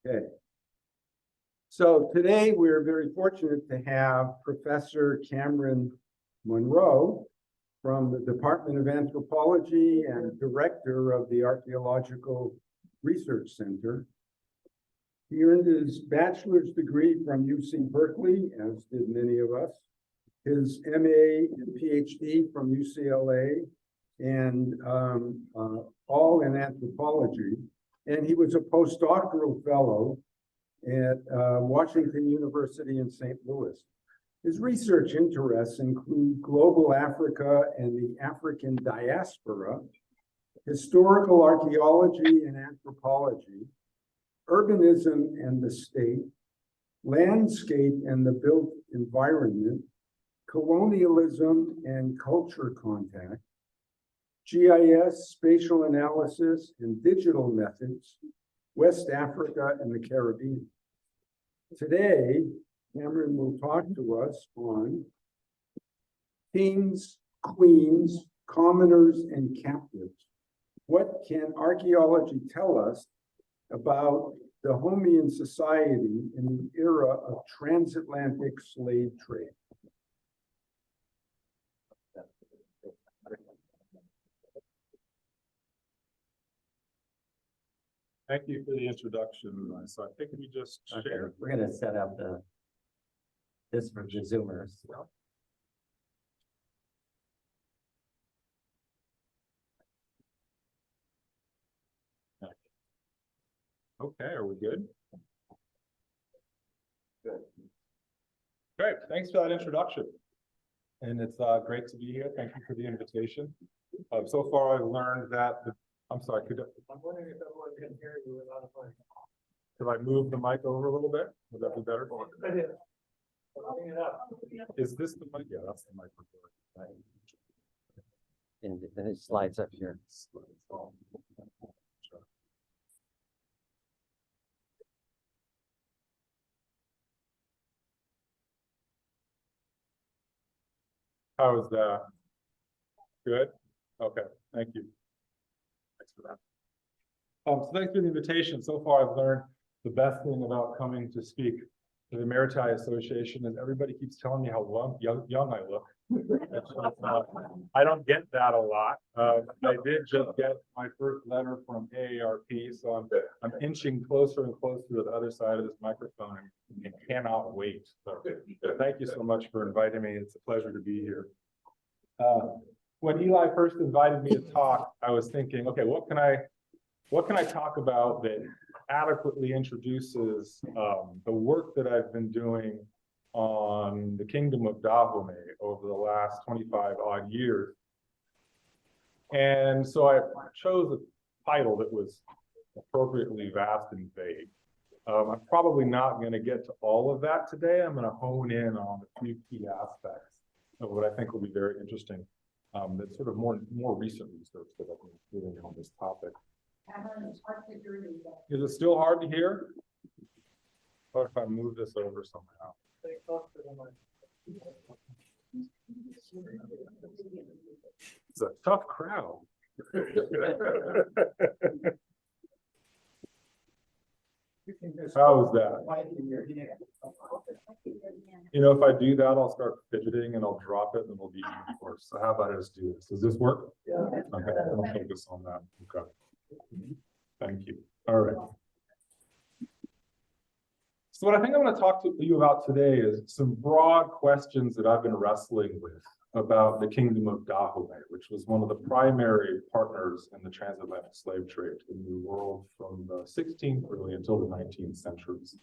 Okay. So today we're very fortunate to have Professor Cameron Monroe from the Department of Anthropology and Director of the Archaeological Research Center. He earned his bachelor's degree from UC Berkeley, as did many of us, his MA and PhD from UCLA, and all in anthropology. And he was a postdoctoral fellow at Washington University in St. Louis. His research interests include global Africa and the African diaspora, historical archaeology and anthropology, urbanism and the state, landscape and the built environment, colonialism and culture contact, GIS, spatial analysis, and digital methods, West Africa and the Caribbean. Today, Cameron will talk to us on kings, queens, commoners, and captives. What can archaeology tell us about Dahomean society in the era of transatlantic slave trade? Thank you for the introduction. So I think we just shared. We're going to set up this for the Zoomers. Okay, are we good? Good. Great, thanks for that introduction. And it's great to be here. Thank you for the invitation. So far, I've learned that I'm sorry, I'm wondering if everyone can hear you without a mic. Could I move the mic over a little bit? Would that be better? Is this the mic? Yeah, that's the microphone. And then it slides up here. How is that? Good? Okay, thank you. Thanks for that. So thanks for the invitation. So far, I've learned the best thing about coming to speak to the Emeriti Association is everybody keeps telling me how young I look. I don't get that a lot. I did just get my first letter from AARP, so I'm inching closer and closer to the other side of this microphone and cannot wait. So thank you so much for inviting me. It's a pleasure to be here. When Eli first invited me to talk, I was thinking, okay, what can I talk about that adequately introduces the work that I've been doing on the kingdom of Dahomey over the last 25 odd years. And so I chose a title that was appropriately vast and vague. I'm probably not going to get to all of that today. I'm going to hone in on a few key aspects of what I think will be very interesting. That's sort of more recent research that I've been doing on this topic. Is it still hard to hear? Or if I move this over somehow? It's a tough crowd. How is that? You know, if I do that, I'll start fidgeting and I'll drop it and it'll be even worse. So how about I just do this? Does this work? Yeah. Okay, I'll focus on that. Okay. Thank you. All right. So what I think I'm going to talk to you about today is some broad questions that I've been wrestling with about the kingdom of Dahomey, which was one of the primary partners in the transatlantic slave trade in the world from the 16th really until the 19th centuries.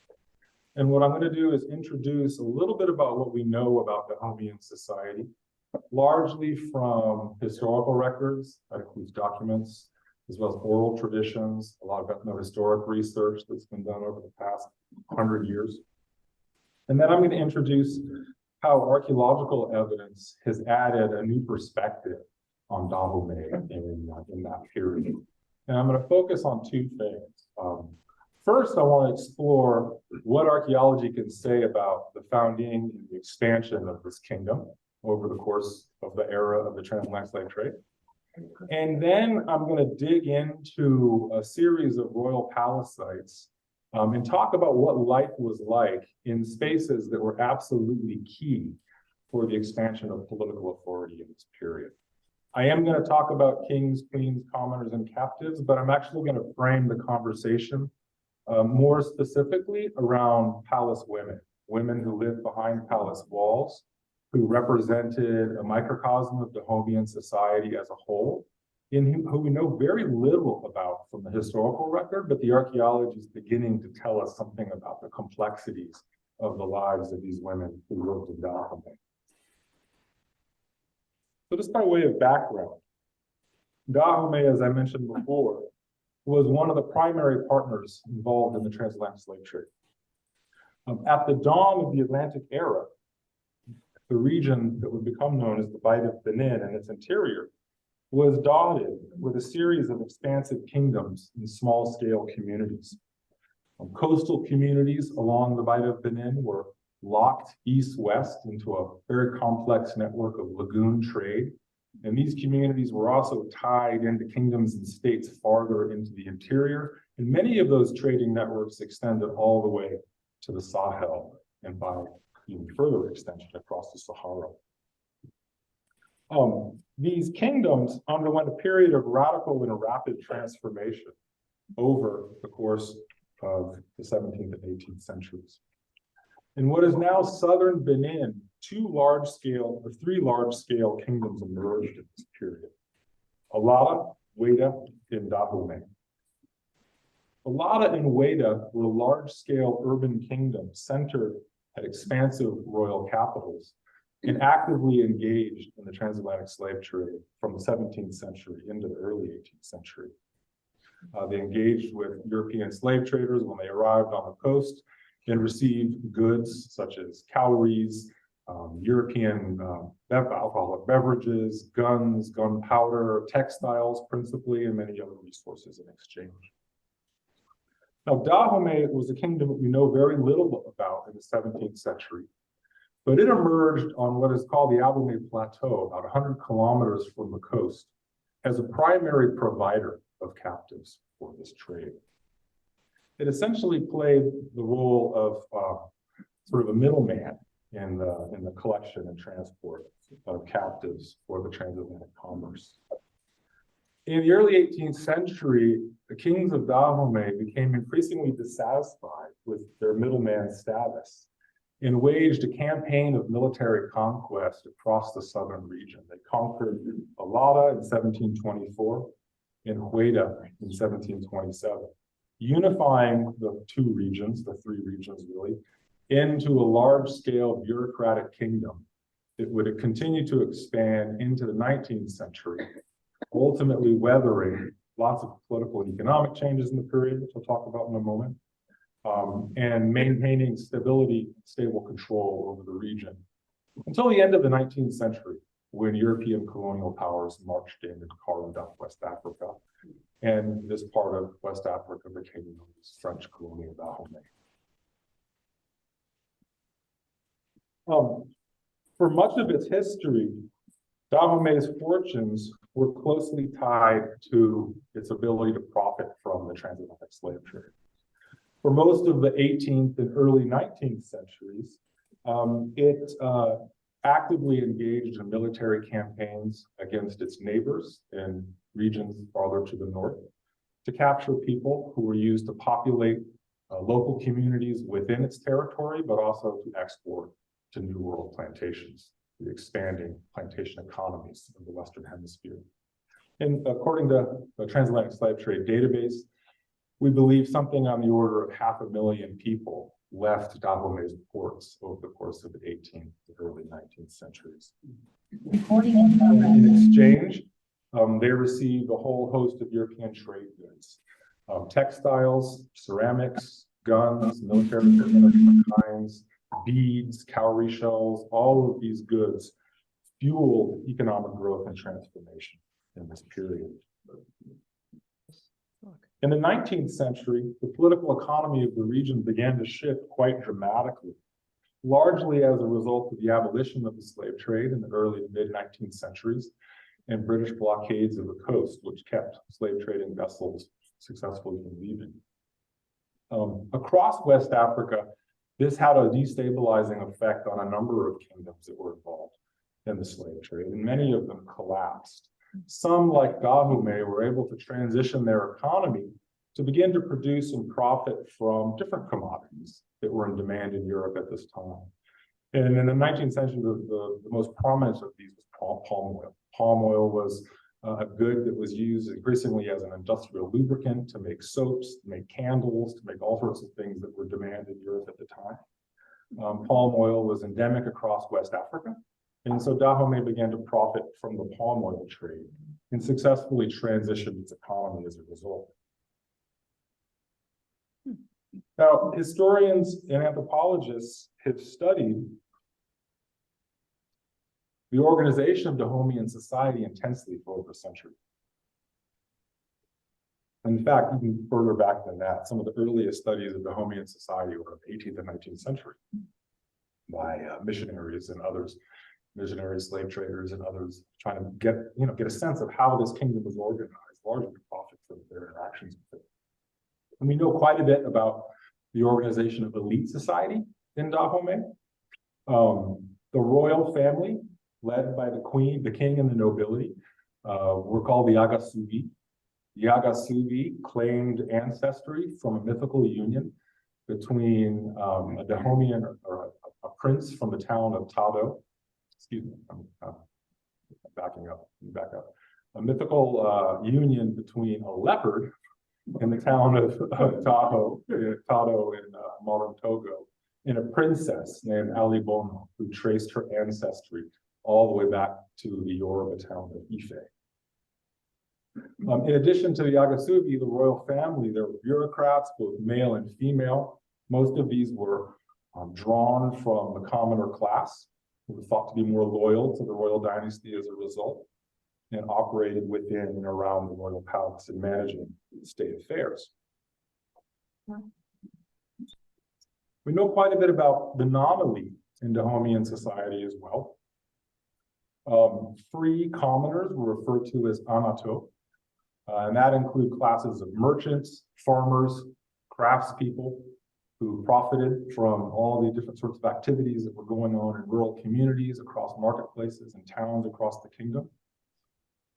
And what I'm going to do is introduce a little bit about what we know about Dahomean society, largely from historical records, that includes documents, as well as oral traditions, a lot of ethnohistoric research that's been done over the past 100 years. And then I'm going to introduce how archaeological evidence has added a new perspective on Dahomey in that period. And I'm going to focus on two things. First, I want to explore what archaeology can say about the founding and the expansion of this kingdom over the course of the era of the transatlantic slave trade. And then I'm going to dig into a series of royal palace sites and talk about what life was like in spaces that were absolutely key for the expansion of political authority in this period. I am going to talk about kings, queens, commoners, and captives, but I'm actually going to frame the conversation more specifically around palace women, women who lived behind palace walls, who represented a microcosm of Dahomean society as a whole, who we know very little about from the historical record, but the archaeology is beginning to tell us something about the complexities of the lives of these women who lived in Dahomey. So just by way of background, Dahomey, as I mentioned before, was one of the primary partners involved in the transatlantic slave trade. At the dawn of the Atlantic era, the region that would become known as the Bight of Benin and its interior was dotted with a series of expansive kingdoms and small-scale communities. Coastal communities along the Bight of Benin were locked east-west into a very complex network of lagoon trade. And these communities were also tied into kingdoms and states farther into the interior. And many of those trading networks extended all the way to the Sahel and by even further extension across the Sahara. These kingdoms underwent a period of radical and rapid transformation over the course of the 17th and 18th centuries. In what is now southern Benin, three large-scale kingdoms emerged in this period: Alada, Weda, and Dahomey. Alada and Weda were large-scale urban kingdoms centered at expansive royal capitals and actively engaged in the transatlantic slave trade from the 17th century into the early 18th century. They engaged with European slave traders when they arrived on the coast and received goods such as cowries, European alcoholic beverages, guns, gunpowder, textiles principally, and many other resources in exchange. Now, Dahomey was a kingdom that we know very little about in the 17th century, but it emerged on what is called the Abomey Plateau, about 100 kilometers from the coast, as a primary provider of captives for this trade. It essentially played the role of sort of a middleman in the collection and transport of captives for the transatlantic commerce. In the early 18th century, the kings of Dahomey became increasingly dissatisfied with their middleman status and waged a campaign of military conquest across the southern region. They conquered Alada in 1724 and Weda in 1727, unifying the two regions, the three regions really, into a large-scale bureaucratic kingdom that would continue to expand into the 19th century, ultimately weathering lots of political and economic changes in the period, which we'll talk about in a moment, and maintaining stable control over the region until the end of the 19th century, when European colonial powers marched in and carved up West Africa. And this part of West Africa became known as French colonial Dahomey. For much of its history, Dahomey's fortunes were closely tied to its ability to profit from the transatlantic slave trade. For most of the 18th and early 19th centuries, it actively engaged in military campaigns against its neighbors in regions farther to the north to capture people who were used to populate local communities within its territory, but also to export to New World plantations, the expanding plantation economies of the Western Hemisphere. And according to the Transatlantic Slave Trade Database, we believe something on the order of 500,000 people left Dahomey's ports over the course of the 18th to early 19th centuries. In exchange, they received a whole host of European trade goods, textiles, ceramics, guns, military equipment of different kinds, beads, cowrie shells. All of these goods fueled economic growth and transformation in this period. In the 19th century, the political economy of the region began to shift quite dramatically, largely as a result of the abolition of the slave trade in the early to mid-19th centuries and British blockades of the coast, which kept slave trading vessels successfully from leaving. Across West Africa, this had a destabilizing effect on a number of kingdoms that were involved in the slave trade, and many of them collapsed. Some, like Dahomey, were able to transition their economy to begin to produce and profit from different commodities that were in demand in Europe at this time. And in the 19th century, the most prominent of these was palm oil. Palm oil was a good that was used increasingly as an industrial lubricant to make soaps, to make candles, to make all sorts of things that were demanded in Europe at the time. Palm oil was endemic across West Africa. And so Dahomey began to profit from the palm oil trade and successfully transitioned its economy as a result. Now, historians and anthropologists have studied the organization of Dahomean society intensely for over a century. In fact, even further back than that, some of the earliest studies of Dahomean society were in the 18th and 19th century by missionaries and others, missionary slave traders and others, trying to get a sense of how this kingdom was organized, largely to profit from their interactions with it. And we know quite a bit about the organization of elite society in Dahomey. The royal family, led by the queen, the king, and the nobility, were called the Agasugi. The Agasugi claimed ancestry from a mythical union between a Dahomean or a prince from the town of Tado. Excuse me, I'm backing up. Back up. A mythical union between a leopard in the town of Tado in modern Togo, and a princess named Ali Bono, who traced her ancestry all the way back to the Yoruba town of Ife. In addition to the Agasugi, the royal family, there were bureaucrats, both male and female. Most of these were drawn from the commoner class, who were thought to be more loyal to the royal dynasty as a result, and operated within and around the royal palace and managing state affairs. We know quite a bit about the non-elite in Dahomean society as well. Free commoners were referred to as anato, and that include classes of merchants, farmers, craftspeople who profited from all the different sorts of activities that were going on in rural communities across marketplaces and towns across the kingdom.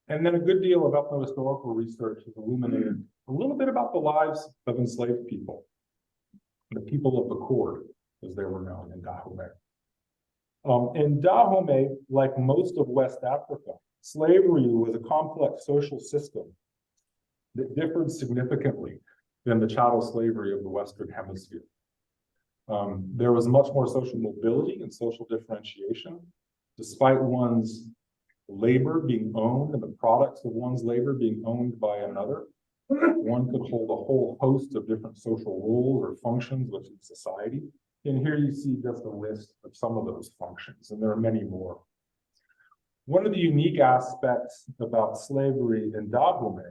And then a good deal of ethno-historical research has illuminated a little bit about the lives of enslaved people, the people of the cord, as they were known in Dahomey. In Dahomey, like most of West Africa, slavery was a complex social system that differed significantly than the chattel slavery of the Western Hemisphere. There was much more social mobility and social differentiation, despite one's labor being owned and the products of one's labor being owned by another. One could hold a whole host of different social roles or functions within society. And here you see just a list of some of those functions, and there are many more. One of the unique aspects about slavery in Dahomey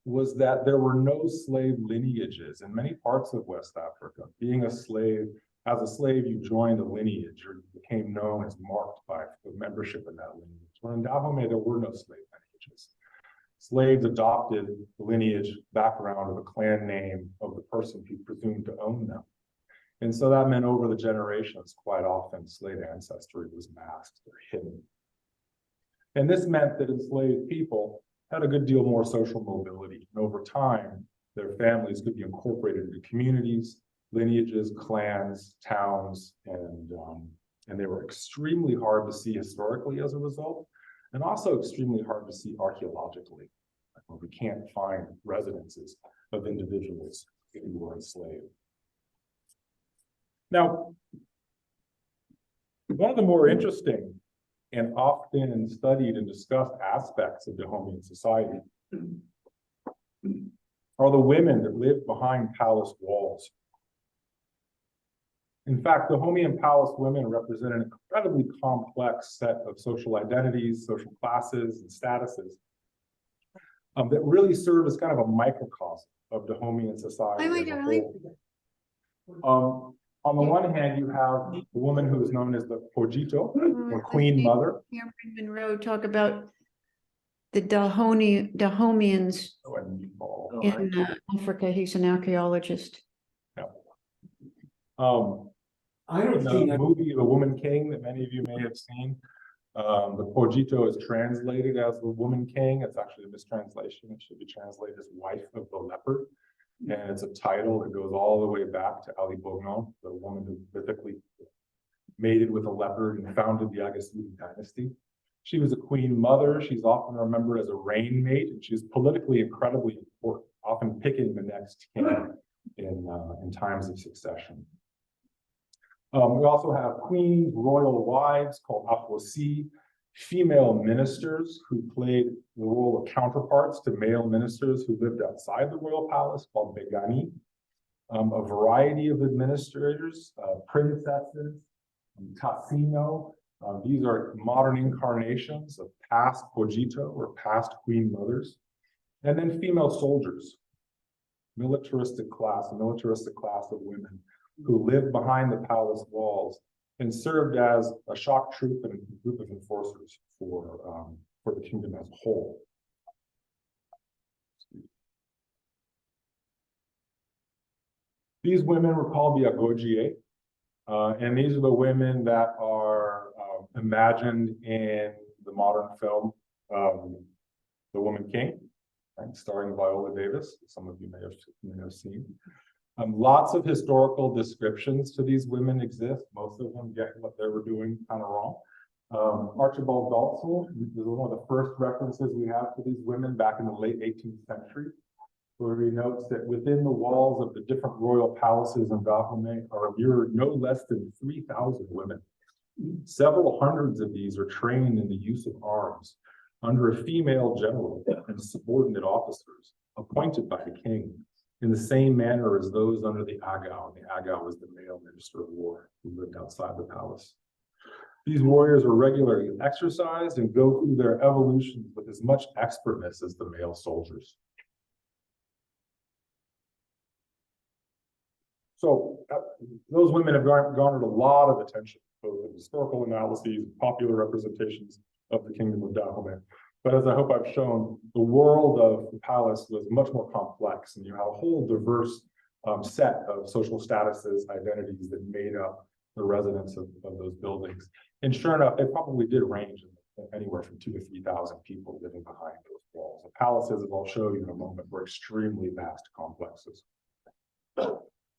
was that there were no slave lineages in many parts of West Africa. Being a slave, as a slave, you joined a lineage or became known as marked by the membership in that lineage. Where in Dahomey, there were no slave lineages. Slaves adopted the lineage background of the clan name of the person who presumed to own them. And so that meant over the generations, quite often slave ancestry was masked or hidden. And this meant that enslaved people had a good deal more social mobility. And over time, their families could be incorporated into communities, lineages, clans, towns, and they were extremely hard to see historically as a result, and also extremely hard to see archaeologically. We can't find residences of individuals who were enslaved. Now, one of the more interesting and often studied and discussed aspects of Dahomean society are the women that live behind palace walls. In fact, Dahomean palace women represent an incredibly complex set of social identities, social classes, and statuses that really serve as kind of a microcosm of Dahomean society as a whole. On the one hand, you have the woman who is known as the Pojito, or Queen Mother. Monroe talk about the Dahomeans Oh, and Nepal. in Africa. He's an archaeologist. I don't The think movie The Woman King that many of you may have seen, the Cogito is translated as The Woman King. It's actually a mistranslation. It should be translated as Wife of the Leopard. And it's a title that goes all the way back to Ali Bognon, the woman who mythically mated with a leopard and founded the Agassi dynasty. She was a queen mother. She's often remembered as a reign mate, and she's politically incredibly important, often picking the next king in times of succession. We also have queens, royal wives called afosi, female ministers who played the role of counterparts to male ministers who lived outside the royal palace called begani. A variety of administrators, princesses, Tassino. These are modern incarnations of past Cogito or past queen mothers. And then female soldiers, a militaristic class of women who lived behind the palace walls and served as a shock troop and a group of enforcers for the kingdom as a whole. These women were called the Agogie, and these are the women that are imagined in the modern film, The Woman King, right, starring Viola Davis. Some of you may have seen. Lots of historical descriptions to these women exist. Most of them get what they were doing kind of wrong. Archibald Dalzell is one of the first references we have to these women back in the late 18th century, where he notes that within the walls of the different royal palaces in Dahomey are immured no less than 3,000 women. Several hundreds of these are trained in the use of arms under a female general and subordinate officers appointed by the king in the same manner as those under the Agau. The Agau was the male minister of war who lived outside the palace. These warriors are regularly exercised and go through their evolutions with as much expertness as the male soldiers. So those women have garnered a lot of attention, both in historical analyses, popular representations of the kingdom of Dahomey. But as I hope I've shown, the world of the palace was much more complex, and you had a whole diverse set of social statuses, identities that made up the residents of those buildings. And sure enough, they probably did range anywhere from 2,000 to 3,000 people living behind those walls. The palaces, as I'll show you in a moment, were extremely vast complexes.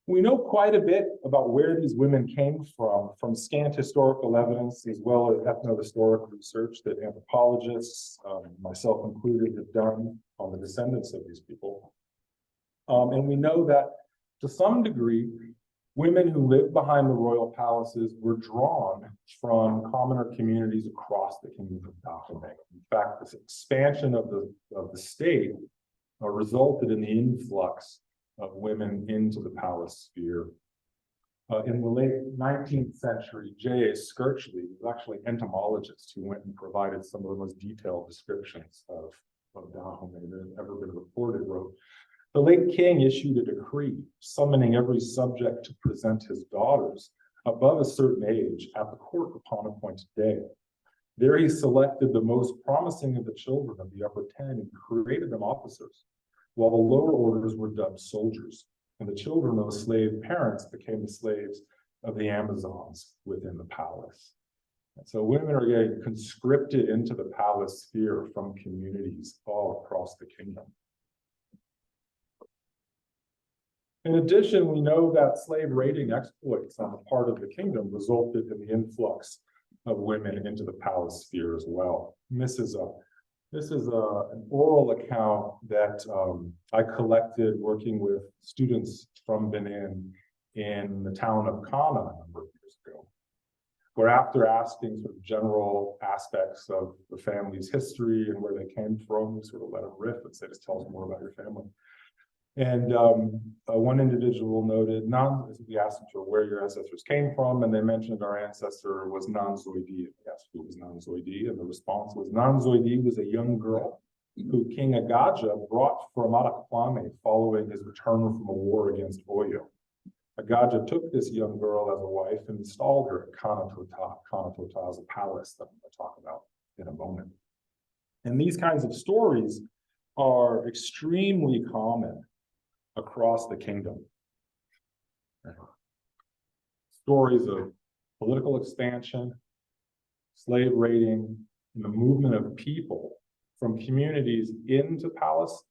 We know quite a bit about where these women came from scant historical evidence, as well as ethnohistoric research that anthropologists, myself included, have done on the descendants of these people. And we know that, to some degree, women who lived behind the royal palaces were drawn from commoner communities across the kingdom of Dahomey. In fact, this expansion of the state resulted in the influx of women into the palace sphere. In the late 19th century, J.A. Skirchley was actually an entomologist who went and provided some of the most detailed descriptions of Dahomey that have ever been reported, wrote, "The late king issued a decree summoning every subject to present his daughters above a certain age at the court upon appointed day. There he selected the most promising of the children of the upper 10 and created them officers, while the lower orders were dubbed soldiers, and the children of the slave parents became the slaves of the Amazons within the palace." And so women are getting conscripted into the palace sphere from communities all across the kingdom. In addition, we know that slave raiding exploits on the part of the kingdom resulted in the influx of women into the palace sphere as well. And this is an oral account that I collected working with students from Benin in the town of Kana a number of years ago, where after asking sort of general aspects of the family's history and where they came from, we sort of let them riff and say, just tell us more about your family. And one individual noted, we asked them for where your ancestors came from, and they mentioned our ancestor was Nanzoidi. Yes, who was Nanzoidi? And the response was, Nanzoidi was a young girl who King Agaja brought from Arakwame following his return from a war against Oyo. Agaja took this young girl as a wife and installed her at Kanatota. Kanatota is a palace that I'm going to talk about in a moment. And these kinds of stories are extremely common across the kingdom. Stories of political expansion, slave raiding, and the movement of people from communities into palace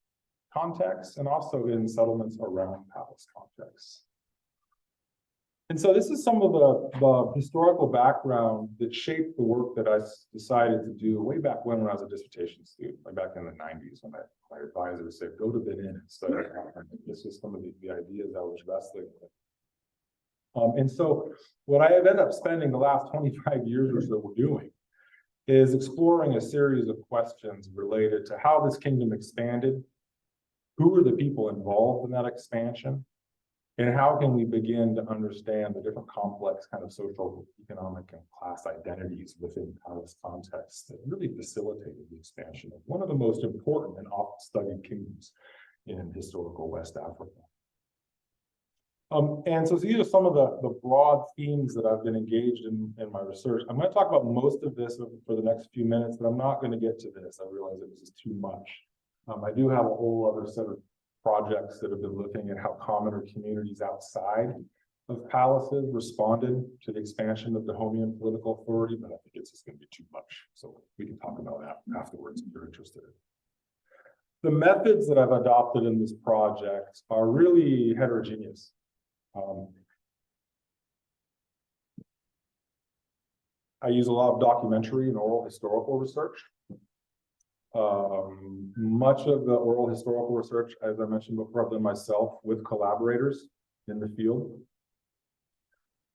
contexts and also in settlements around palace contexts. And so this is some of the historical background that shaped the work that I decided to do way back when I was a dissertation student, way back in the 90s, when my advisor said, go to Benin and study. This was some of the ideas I was wrestling with. And so what I have ended up spending the last 25 years or so doing is exploring a series of questions related to how this kingdom expanded, who were the people involved in that expansion, and how can we begin to understand the different complex kind of social, economic, and class identities within palace contexts that really facilitated the expansion of one of the most important and oft-studied kingdoms in historical West Africa. And so these are some of the broad themes that I've been engaged in my research. I'm going to talk about most of this for the next few minutes, but I'm not going to get to this. I realize that this is too much. I do have a whole other set of projects that have been looking at how commoner communities outside of palaces responded to the expansion of Dahomean political authority, but I think it's just going to be too much. So we can talk about that afterwards if you're interested. The methods that I've adopted in this project are really heterogeneous. I use a lot of documentary and oral historical research. Much of the oral historical research, as I mentioned before, I've done myself with collaborators in the field.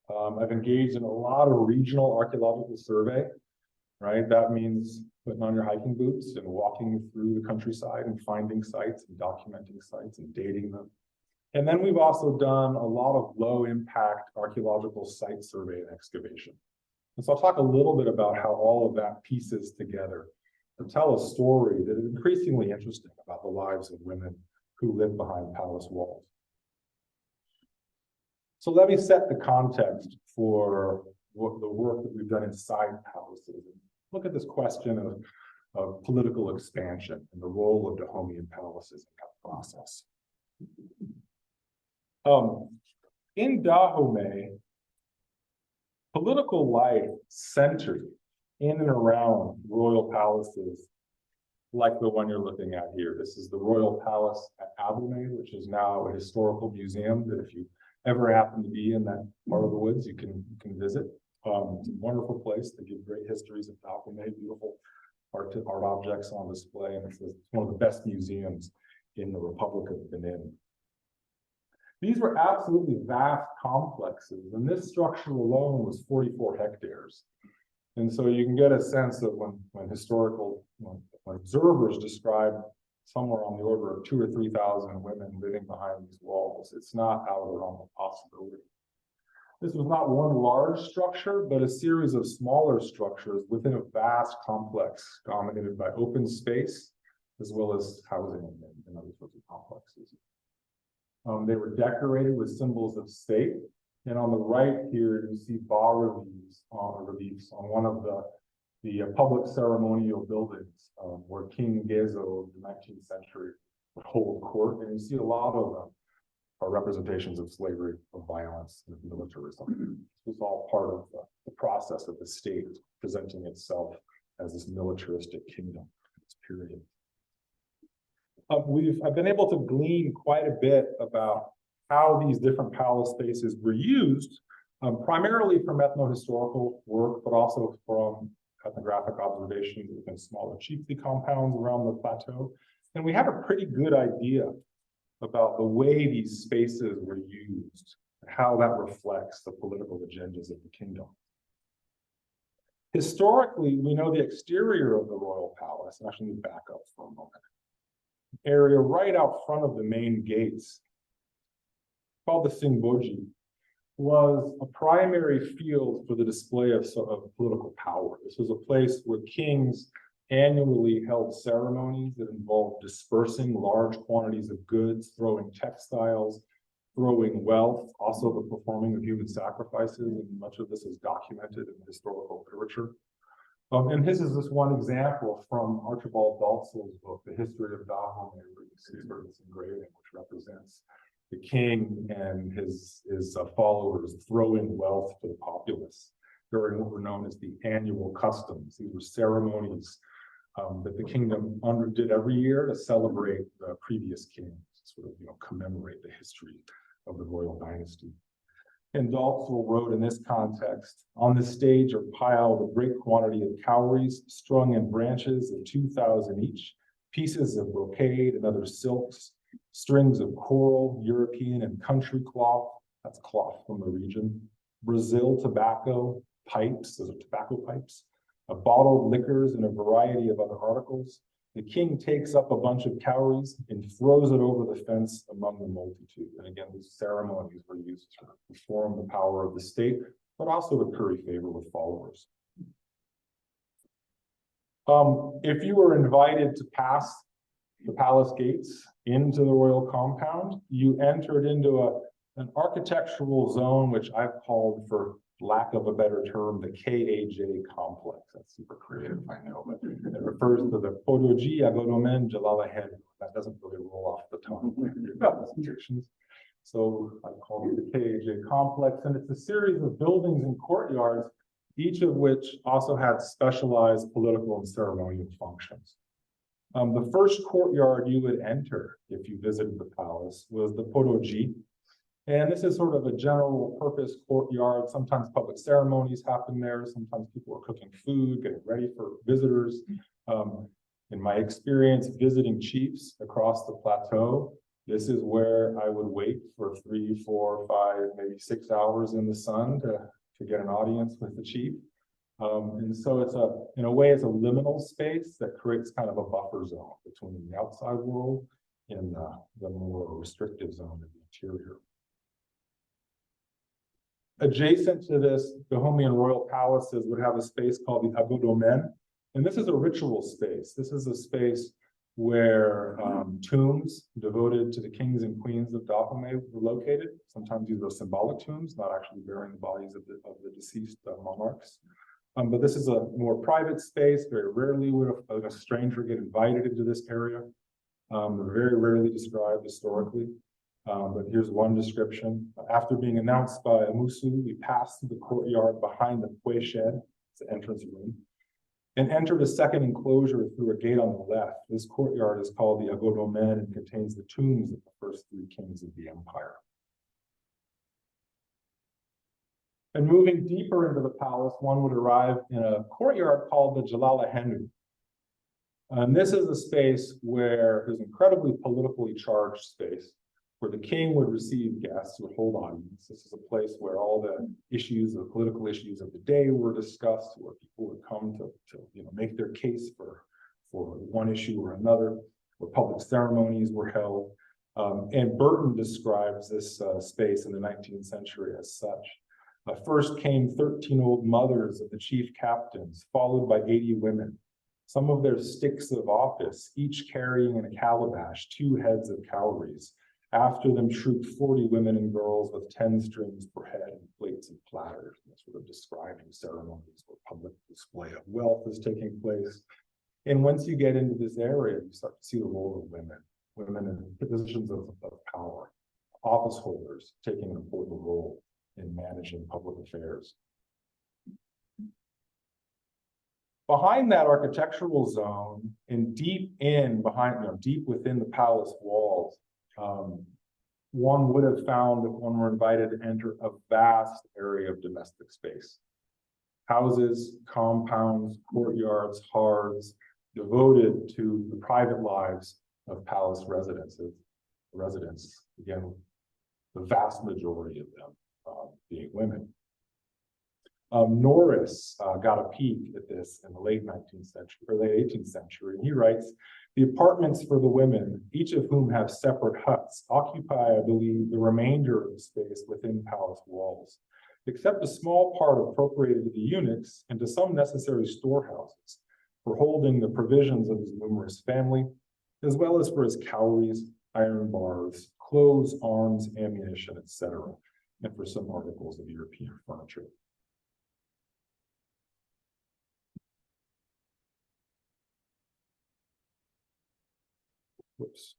I've engaged in a lot of regional archaeological survey, right? That means putting on your hiking boots and walking through the countryside and finding sites and documenting sites and dating them. And then we've also done a lot of low impact archaeological site survey and excavation. And so I'll talk a little bit about how all of that pieces together to tell a story that is increasingly interesting about the lives of women who live behind palace walls. So let me set the context for what the work that we've done inside palaces. Look at this question of political expansion and the role of Dahomean palaces in that process. In Dahomey, political life centered in and around royal palaces like the one you're looking at here. This is the Royal Palace at Abomey, which is now a historical museum that if you ever happen to be in that part of the woods, you can visit. It's a wonderful place. They give great histories of Dahomey, beautiful art objects on display, and it's one of the best museums in the Republic of Benin. These were absolutely vast complexes, and this structure alone was 44 hectares. And so you can get a sense of when observers describe somewhere on the order of 2,000 or 3,000 women living behind these walls, it's not out of the realm of possibility. This was not one large structure, but a series of smaller structures within a vast complex dominated by open space, as well as housing and other sorts of complexes. They were decorated with symbols of state. And on the right here, you see bas-reliefs on one of the public ceremonial buildings where King Gezo of the 19th century would hold court. And you see a lot of representations of slavery, of violence, and of militarism. This was all part of the process of the state presenting itself as this militaristic kingdom in this period. I've been able to glean quite a bit about how these different palace spaces were used, primarily from ethnohistorical work, but also from ethnographic observations within smaller chiefly compounds around the plateau. And we have a pretty good idea about the way these spaces were used, and how that reflects the political agendas of the kingdom. Historically, we know the exterior of the royal palace, and actually back up for a moment. Area right out front of the main gates, called the Singboji, was a primary field for the display of political power. This was a place where kings annually held ceremonies that involved dispersing large quantities of goods, throwing textiles, throwing wealth, also the performing of human sacrifices, and much of this is documented in historical literature. And this is just one example from Archibald Dalzell's book, The History of Dahomean, where you see sort of this engraving, which represents the king and his followers throwing wealth to the populace during what were known as the annual customs. These were ceremonies that the kingdom did every year to celebrate the previous king, sort of commemorate the history of the royal dynasty. And Dalzell wrote in this context, on the stage are piled a great quantity of cowries strung in branches of 2,000 each, pieces of brocade and other silks, strings of coral, European and country cloth, that's cloth from the region, Brazil tobacco, pipes, those are tobacco pipes, bottled liquors and a variety of other articles. The king takes up a bunch of cowries and throws it over the fence among the multitude. And again, these ceremonies were used to perform the power of the state, but also to curry favor with followers. If you were invited to pass the palace gates into the royal compound, you entered into an architectural zone, which I've called, for lack of a better term, the KAJ complex. That's super creative, I know, but it refers to the Archaeology, Dahomean, Jalalahen. That doesn't really roll off the tongue in your presentations. So I call it the KAJ complex, and it's a series of buildings and courtyards, each of which also had specialized political and ceremonial functions. The first courtyard you would enter if you visited the palace was the Archaeology. And this is sort of a general purpose courtyard. Sometimes public ceremonies happen there. Sometimes people are cooking food, getting ready for visitors. In my experience visiting chiefs across the plateau, this is where I would wait for 3, 4, 5, maybe 6 hours in the sun to get an audience with the chief. And so in a way, it's a liminal space that creates kind of a buffer zone between the outside world and the more restrictive zone of the interior. Adjacent to this, Dahomean royal palaces would have a space called the Dahomean, and this is a ritual space. This is a space where tombs devoted to the kings and queens of Dahomey were located. Sometimes these are symbolic tombs, not actually bearing the bodies of the deceased monarchs. But this is a more private space. Very rarely would a stranger get invited into this area. Very rarely described historically. But here's one description. After being announced by Amusu, we passed through the courtyard behind the Pue shed, it's the entrance room, and entered a second enclosure through a gate on the left. This courtyard is called the Dahomean and contains the tombs of the first 3 kings of the empire. And moving deeper into the palace, one would arrive in a courtyard called the Jalalahen. And this is a space where there's incredibly politically charged space, where the king would receive guests, would hold audience. This is a place where all the issues, the political issues of the day were discussed, where people would come to make their case for one issue or another, where public ceremonies were held. And Burton describes this space in the 19th century as such. First came 13 old mothers of the chief captains, followed by 80 women, some of their sticks of office, each carrying in a calabash 2 heads of cowries. After them trooped 40 women and girls with 10 strings per head and plates and platters, sort of describing ceremonies where public display of wealth is taking place. And once you get into this area, you start to see the role of women in positions of power, office holders taking an important role in managing public affairs. Behind that architectural zone, and deep within the palace walls, one would have found, if one were invited to enter, a vast area of domestic space. Houses, compounds, courtyards, hearths, devoted to the private lives of palace residents, again, the vast majority of them being women. Norris got a peek at this in the late 19th century, or late 18th century, and he writes, the apartments for the women, each of whom have separate huts, occupy, I believe, the remainder of the space within palace walls, except a small part appropriated to the eunuchs and to some necessary storehouses for holding the provisions of his numerous family, as well as for his cowries, iron bars, clothes, arms, ammunition, etc., and for some articles of European furniture. Whoops.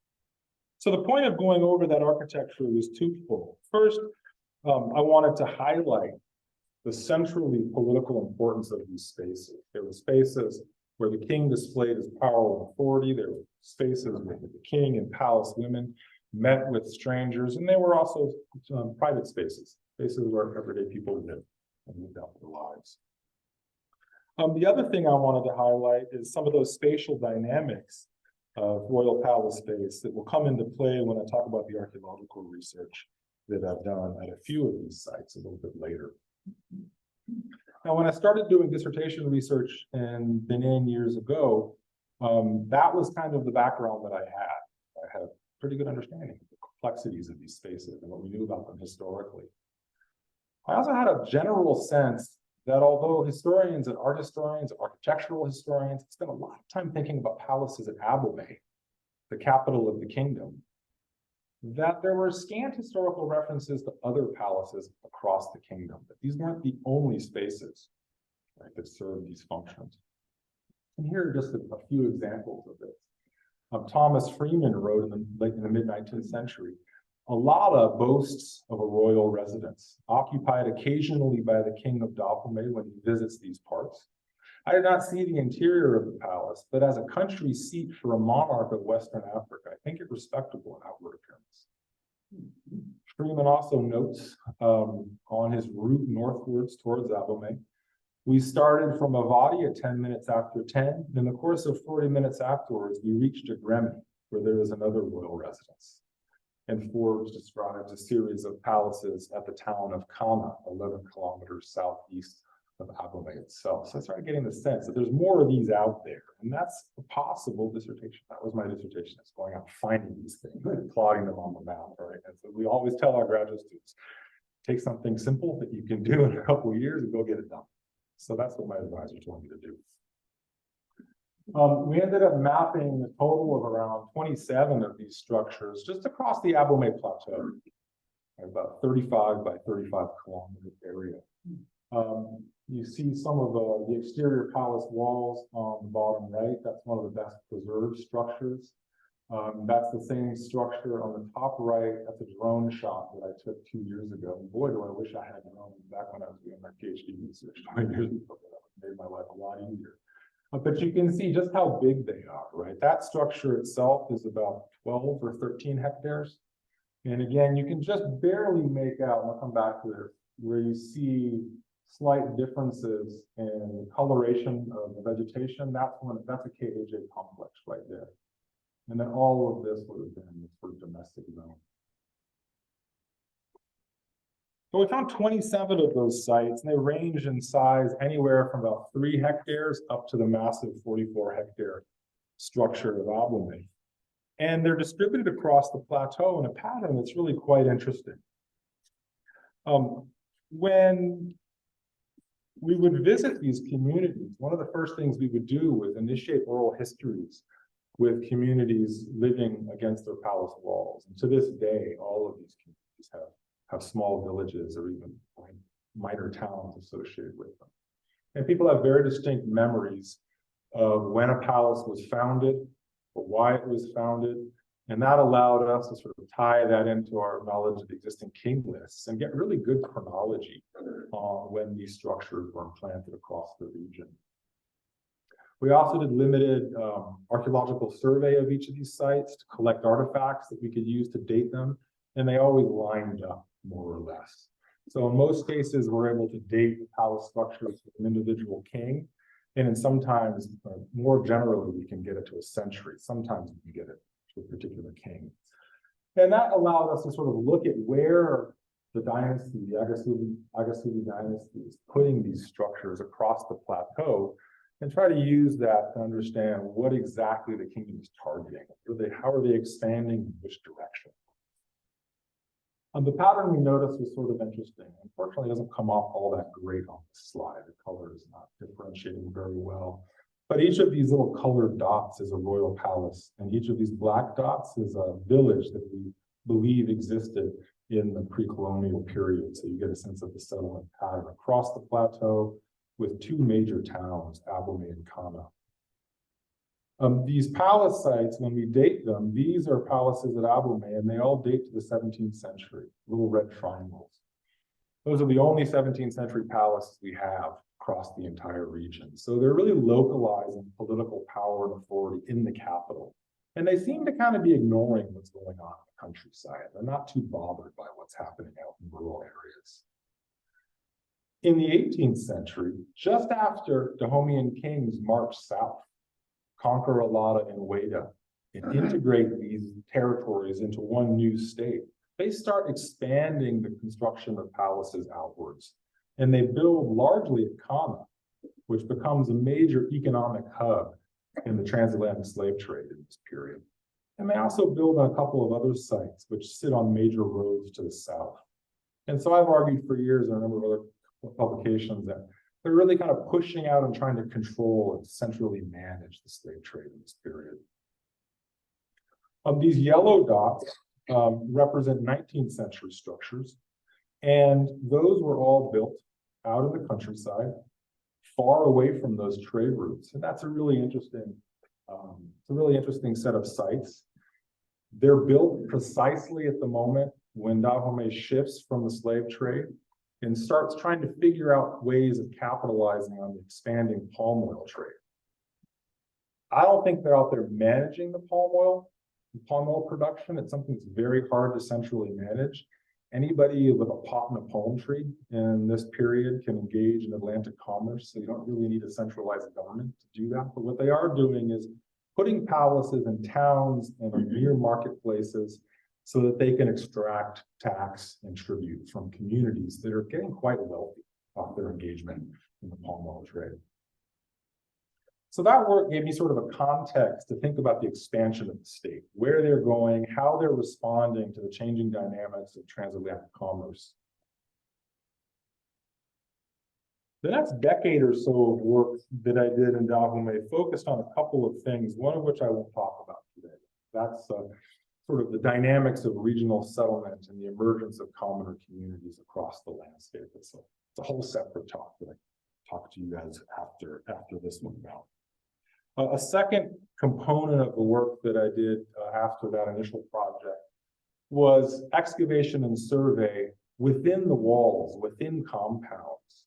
So the point of going over that architecture was twofold. First, I wanted to highlight the centrally political importance of these spaces. There were spaces where the king displayed his power and authority. There were spaces where the king and palace women met with strangers, and they were also private spaces, spaces where everyday people lived and lived out their lives. The other thing I wanted to highlight is some of those spatial dynamics of royal palace space that will come into play when I talk about the archaeological research that I've done at a few of these sites a little bit later. Now, when I started doing dissertation research in Benin years ago, that was kind of the background that I had. I had a pretty good understanding of the complexities of these spaces and what we knew about them historically. I also had a general sense that although historians and art historians, architectural historians, spend a lot of time thinking about palaces at Abomey, the capital of the kingdom, that there were scant historical references to other palaces across the kingdom, that these weren't the only spaces, right, that served these functions. And here are just a few examples of this. Thomas Freeman wrote in the mid-19th century, "Alada boasts of a royal residence, occupied occasionally by the king of Dahomey when he visits these parts. I did not see the interior of the palace, but as a country seat for a monarch of Western Africa, I think it respectable in outward appearance." Freeman also notes on his route northwards towards Abomey, "We started from Avadi at 10 minutes after 10. In the course of 40 minutes afterwards, we reached Agremi, where there is another royal residence." And Forbes describes a series of palaces at the town of Kana, 11 kilometers southeast of Abomey itself. So I started getting the sense that there's more of these out there, and that's a possible dissertation. That was my dissertation, is going out finding these things, plotting them on the map, right? And so we always tell our graduate students, take something simple that you can do in a couple of years and go get it done. So that's what my advisor told me to do. We ended up mapping a total of around 27 of these structures just across the Abomey Plateau, about 35 by 35 kilometer area. You see some of the exterior palace walls on the bottom right. That's one of the best preserved structures. That's the same structure on the top right. That's a drone shot that I took 2 years ago. And boy, do I wish I had drones back when I was doing my PhD research 20 years ago. That would have made my life a lot easier. But you can see just how big they are, right? That structure itself is about 12 or 13 hectares. And again, you can just barely make out, and I'll come back to this, where you see slight differences in the coloration of the vegetation. That's a KAJ complex right there. And then all of this would have been the sort of domestic zone. So we found 27 of those sites, and they range in size anywhere from about 3 hectares up to the massive 44-hectare structure of Abomey. And they're distributed across the plateau in a pattern that's really quite interesting. When we would visit these communities, one of the first things we would do was initiate oral histories with communities living against their palace walls. And to this day, all of these communities have small villages or even minor towns associated with them. And people have very distinct memories of when a palace was founded or why it was founded. And that allowed us to sort of tie that into our knowledge of the existing king lists and get really good chronology on when these structures were implanted across the region. We also did limited archaeological survey of each of these sites to collect artifacts that we could use to date them, and they always lined up more or less. So in most cases, we're able to date the palace structures with an individual king, and in sometimes, more generally, we can get it to a century. Sometimes we can get it to a particular king. And that allowed us to sort of look at where the dynasty, the Agasubi dynasty, is putting these structures across the plateau, and try to use that to understand what exactly the kingdom is targeting. How are they expanding in which direction? The pattern we noticed was sort of interesting. Unfortunately, it doesn't come off all that great on this slide. The color is not differentiating very well. But each of these little colored dots is a royal palace, and each of these black dots is a village that we believe existed in the pre-colonial period. So you get a sense of the settlement pattern across the plateau with 2 major towns, Abomey and Kana. These palace sites, when we date them, these are palaces at Dahomean, and they all date to the 17th century, little red triangles. Those are the only 17th century palaces we have across the entire region. So they're really localizing political power and authority in the capital. And they seem to kind of be ignoring what's going on in the countryside. They're not too bothered by what's happening out in rural areas. In the 18th century, just after Dahomean kings marched south, conquer Alada and Weda, and integrate these territories into one new state, they start expanding the construction of palaces outwards. And they build largely at Kana, which becomes a major economic hub in the transatlantic slave trade in this period. And they also build on a couple of other sites which sit on major roads to the south. And so I've argued for years in a number of other publications that they're really kind of pushing out and trying to control and centrally manage the slave trade in this period. These yellow dots represent 19th century structures, and those were all built out in the countryside, far away from those trade routes. And that's a really interesting set of sites. They're built precisely at the moment when Dahomey shifts from the slave trade and starts trying to figure out ways of capitalizing on the expanding palm oil trade. I don't think they're out there managing the palm oil production. It's something that's very hard to centrally manage. Anybody with a pot and a palm tree in this period can engage in Atlantic commerce, so you don't really need a centralized government to do that. But what they are doing is putting palaces in towns and near marketplaces so that they can extract tax and tribute from communities that are getting quite wealthy off their engagement in the palm oil trade. So that work gave me sort of a context to think about the expansion of the state, where they're going, how they're responding to the changing dynamics of transatlantic commerce. The next decade or so of work that I did in Dahomey focused on a couple of things, one of which I won't talk about today. That's sort of the dynamics of regional settlement and the emergence of commoner communities across the landscape. It's a whole separate talk that I talk to you guys after this one about. A second component of the work that I did after that initial project was excavation and survey within the walls, within compounds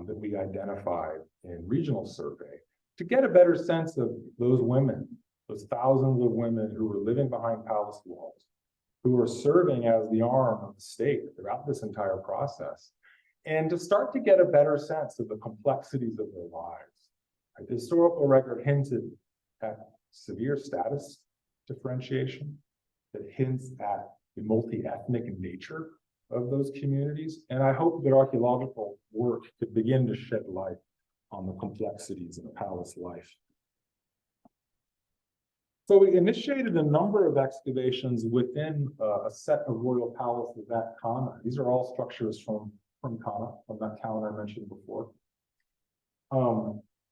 that we identified in regional survey to get a better sense of those women, those thousands of women who were living behind palace walls, who were serving as the arm of the state throughout this entire process, and to start to get a better sense of the complexities of their lives. The historical record hinted at severe status differentiation that hints at the multi-ethnic nature of those communities. And I hope that archaeological work could begin to shed light on the complexities of palace life. So we initiated a number of excavations within a set of royal palaces at Kana. These are all structures from Kana, from that town I mentioned before.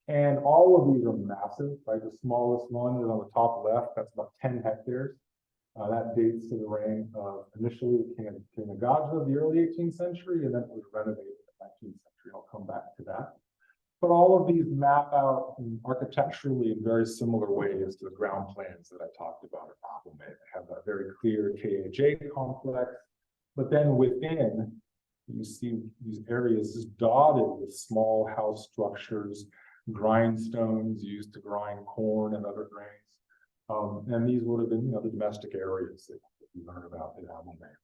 And all of these are massive, right? The smallest one is on the top left, that's about 10 hectares. That dates to the reign of initially King Agaja of the early 18th century, and then it was renovated in the 19th century. I'll come back to that. But all of these map out architecturally in very similar ways to the ground plans that I talked about at Dahomean. They have a very clear KHA complex, but then within, you see these areas just dotted with small house structures, grindstones used to grind corn and other grains. And these would have been, the domestic areas that we learn about in Dahomean.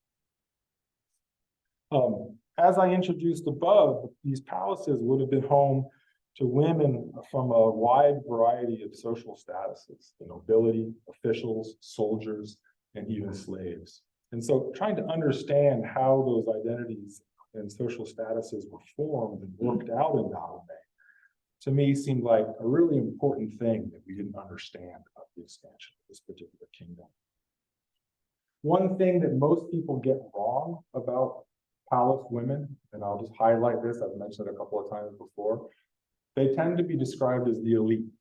As I introduced above, these palaces would have been home to women from a wide variety of social statuses, the nobility, officials, soldiers, and even slaves. And so trying to understand how those identities and social statuses were formed and worked out in Dahomean, to me, seemed like a really important thing that we didn't understand about the expansion of this particular kingdom. One thing that most people get wrong about palace women, and I'll just highlight this, I've mentioned it a couple of times before, they tend to be described as the elite,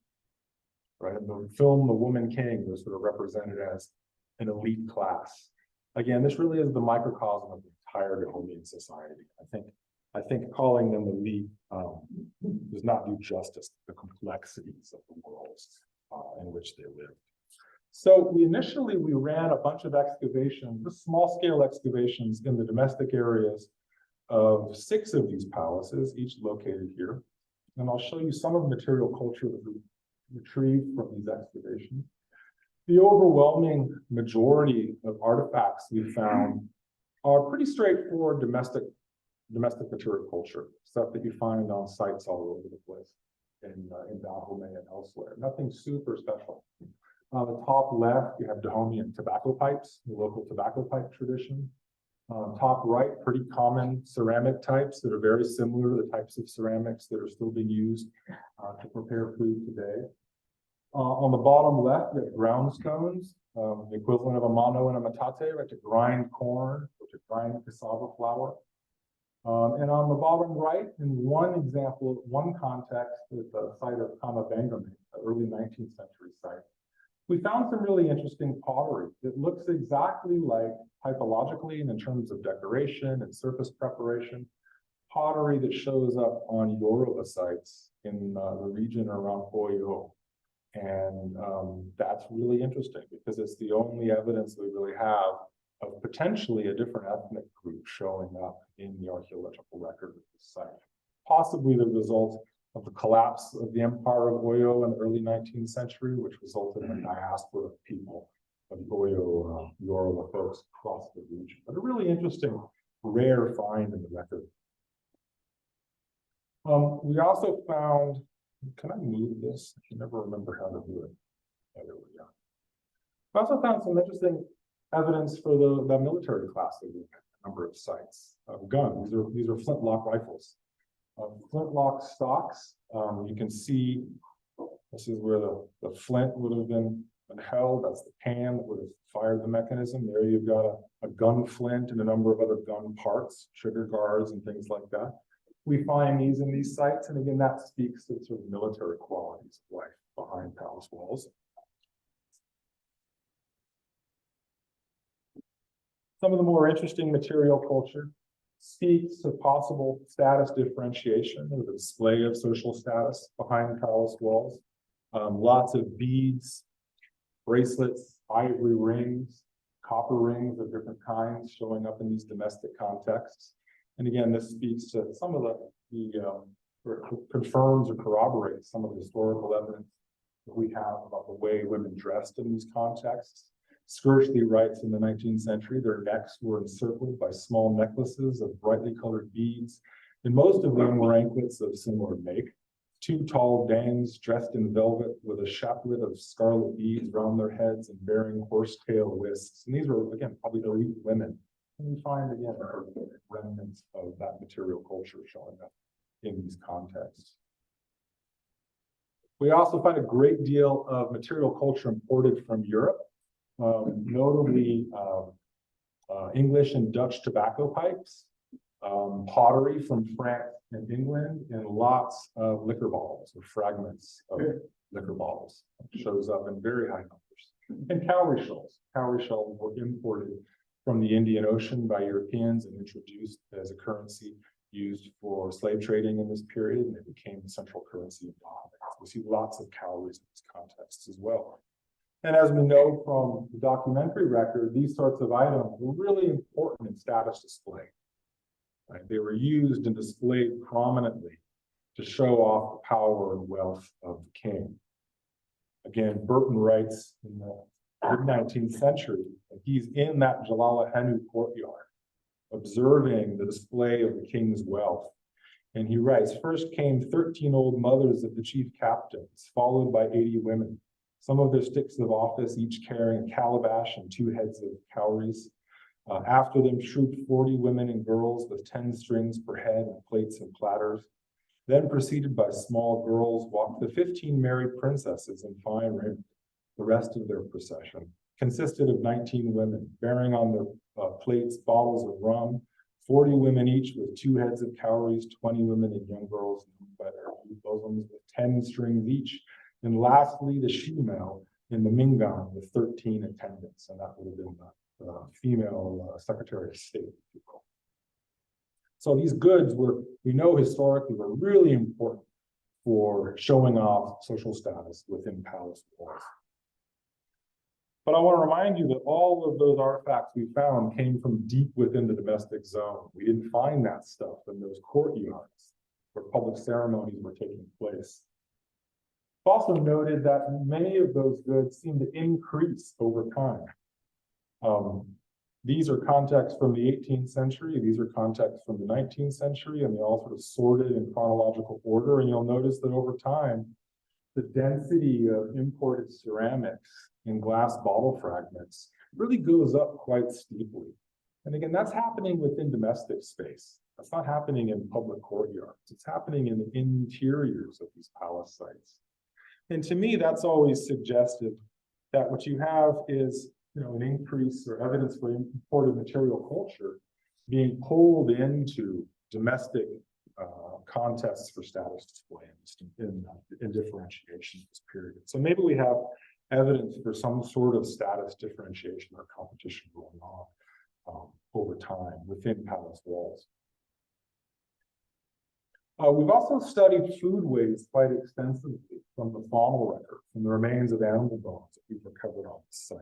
right? In the film, The Woman King was sort of represented as an elite class. Again, this really is the microcosm of the entire Dahomean society. I think calling them elite does not do justice to the complexities of the world in which they lived. So we ran a bunch of excavations, just small scale excavations in the domestic areas of 6 of these palaces, each located here. And I'll show you some of the material culture that we retrieved from these excavations. The overwhelming majority of artifacts we found are pretty straightforward domestic material culture, stuff that you find on sites all over the place in Dahomean and elsewhere. Nothing super special. On the top left, you have Dahomean tobacco pipes, the local tobacco pipe tradition. Top right, pretty common ceramic types that are very similar to the types of ceramics that are still being used to prepare food today. On the bottom left, you have ground stones, the equivalent of a mano and a metate, right, to grind corn or to grind cassava flour. And on the bottom right, in one example, one context, is the site of Kamabangame, the early 19th century site. We found some really interesting pottery. It looks exactly like, typologically and in terms of decoration and surface preparation, pottery that shows up on Yoruba sites in the region around Oyo. And that's really interesting because it's the only evidence we really have of potentially a different ethnic group showing up in the archaeological record of the site. Possibly the result of the collapse of the Empire of Oyo in the early 19th century, which resulted in a diaspora of people, of Oyo Yoruba folks across the region. But a really interesting, rare find in the record. We also found, can I move this? I can never remember how to do it. Oh, there we go. We also found some interesting evidence for the military class of a number of sites of guns. These are flintlock rifles. Flintlock stocks. You can see this is where the flint would have been held. That's the pan that would have fired the mechanism. There you've got a gun flint and a number of other gun parts, trigger guards and things like that. We find these in these sites, and again, that speaks to sort of military qualities of life behind palace walls. Some of the more interesting material culture speaks to possible status differentiation or the display of social status behind palace walls. Lots of beads, bracelets, ivory rings, copper rings of different kinds showing up in these domestic contexts. And again, this speaks to some of or confirms or corroborates some of the historical evidence that we have about the way women dressed in these contexts. Scourgely writes in the 19th century, their necks were encircled by small necklaces of brightly colored beads, and most of them were anklets of similar make. 2 tall dames dressed in velvet with a chaplet of scarlet beads around their heads and bearing horsetail whisks. And these were, again, probably elite women. And we find, again, remnants of that material culture showing up in these contexts. We also find a great deal of material culture imported from Europe. Notably English and Dutch tobacco pipes, pottery from France and England, and lots of liquor bottles or fragments of liquor bottles. It shows up in very high numbers. And cowrie shells. Cowrie shells were imported from the Indian Ocean by Europeans and introduced as a currency used for slave trading in this period, and it became the central currency of Dahomean. We see lots of cowries in these contexts as well. And as we know from the documentary record, these sorts of items were really important in status display. Right? They were used and displayed prominently to show off the power and wealth of the king. Again, Burton writes in the mid-19th century that he's in that Jalalahenu courtyard, observing the display of the king's wealth. And he writes, first came 13 old mothers of the chief captains, followed by 80 women. Some of their sticks of office, each carrying a calabash and 2 heads of cowries. After them trooped 40 women and girls with 10 strings per head and plates and platters. Then preceded by small girls walked the 15 married princesses in fine raiment. The rest of their procession consisted of 19 women, bearing on their plates bottles of rum, 40 women each with 2 heads of cowries, 20 women and young girls by their bosoms with 10 strings each. And lastly, the shemale in the Mingan with 13 attendants, and that would have been the female Secretary of State. So these goods were, we know historically, were really important for showing off social status within palace walls. But I want to remind you that all of those artifacts we found came from deep within the domestic zone. We didn't find that stuff in those courtyards where public ceremonies were taking place. It's also noted that many of those goods seem to increase over time. These are contexts from the 18th century. These are contexts from the 19th century, and they all sort of sorted in chronological order. And you'll notice that over time, the density of imported ceramics in glass bottle fragments really goes up quite steeply. And again, that's happening within domestic space. That's not happening in public courtyards. It's happening in the interiors of these palace sites. And to me, that's always suggested that what you have is, an increase or evidence for imported material culture being pulled into domestic contests for status display in differentiation in this period. So maybe we have evidence for some sort of status differentiation or competition going on over time within palace walls. We've also studied foodways quite extensively from the faunal record, from the remains of animal bones that we've recovered on the site,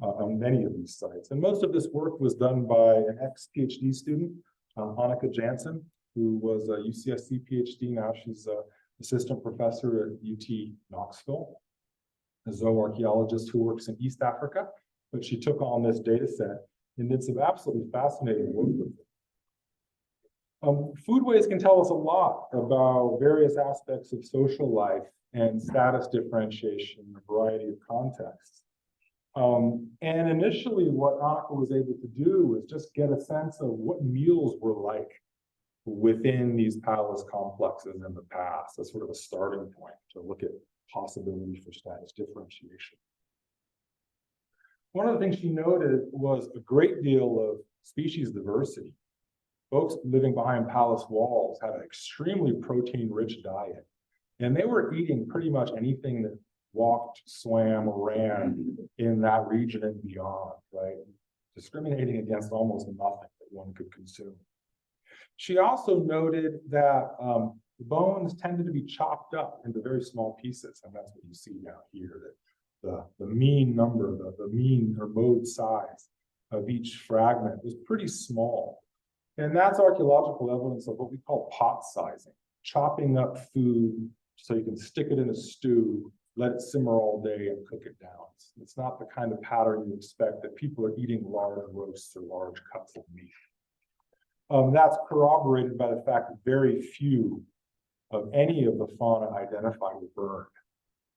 on many of these sites. And most of this work was done by an ex-PhD student, Annika Jansen, who was a UCSC PhD. Now she's an assistant professor at UT Knoxville, a zooarchaeologist who works in East Africa. But she took on this data set and did some absolutely fascinating work with it. Foodways can tell us a lot about various aspects of social life and status differentiation in a variety of contexts. And initially, what Annika was able to do was just get a sense of what meals were like within these palace complexes in the past. That's sort of a starting point to look at possibilities for status differentiation. One of the things she noted was a great deal of species diversity. Folks living behind palace walls had an extremely protein-rich diet, and they were eating pretty much anything that walked, swam, or ran in that region and beyond, right? Discriminating against almost nothing that one could consume. She also noted that the bones tended to be chopped up into very small pieces, and that's what you see down here, that the mean number, the mean or mode size of each fragment was pretty small. And that's archaeological evidence of what we call pot sizing, chopping up food so you can stick it in a stew, let it simmer all day and cook it down. It's not the kind of pattern you expect that people are eating large roasts or large cuts of meat. That's corroborated by the fact that very few of any of the fauna identified were burned.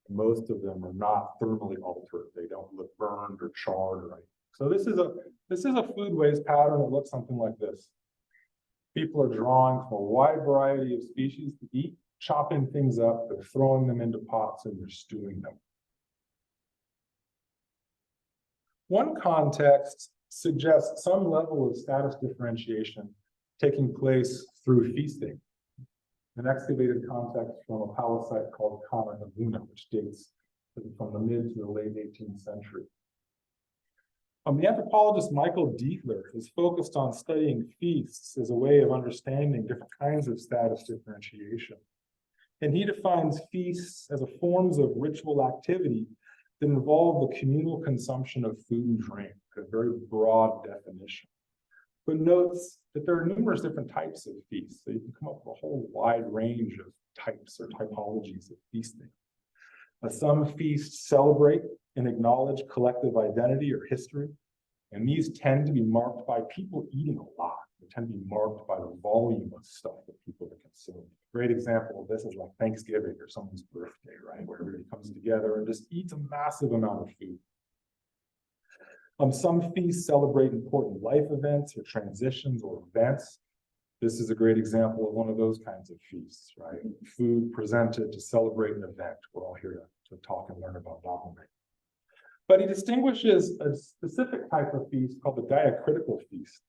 Most of them are not thermally altered. They don't look burned or charred or anything. So this is a foodways pattern that looks something like this. People are drawing from a wide variety of species to eat, chopping things up, they're throwing them into pots and they're stewing them. One context suggests some level of status differentiation taking place through feasting. An excavated context from a palace site called Kana Laguna, which dates from the mid to the late 18th century. The anthropologist Michael Dietler is focused on studying feasts as a way of understanding different kinds of status differentiation. And he defines feasts as forms of ritual activity that involve the communal consumption of food and drink, a very broad definition. But notes that there are numerous different types of feasts, so you can come up with a whole wide range of types or typologies of feasting. Some feasts celebrate and acknowledge collective identity or history, and these tend to be marked by people eating a lot. They tend to be marked by the volume of stuff that people are consuming. A great example of this is like Thanksgiving or someone's birthday, right? Where everybody comes together and just eats a massive amount of food. Some feasts celebrate important life events or transitions or events. This is a great example of one of those kinds of feasts, right? Food presented to celebrate an event. We're all here to talk and learn about Dahomean. But he distinguishes a specific type of feast called the diacritical feast.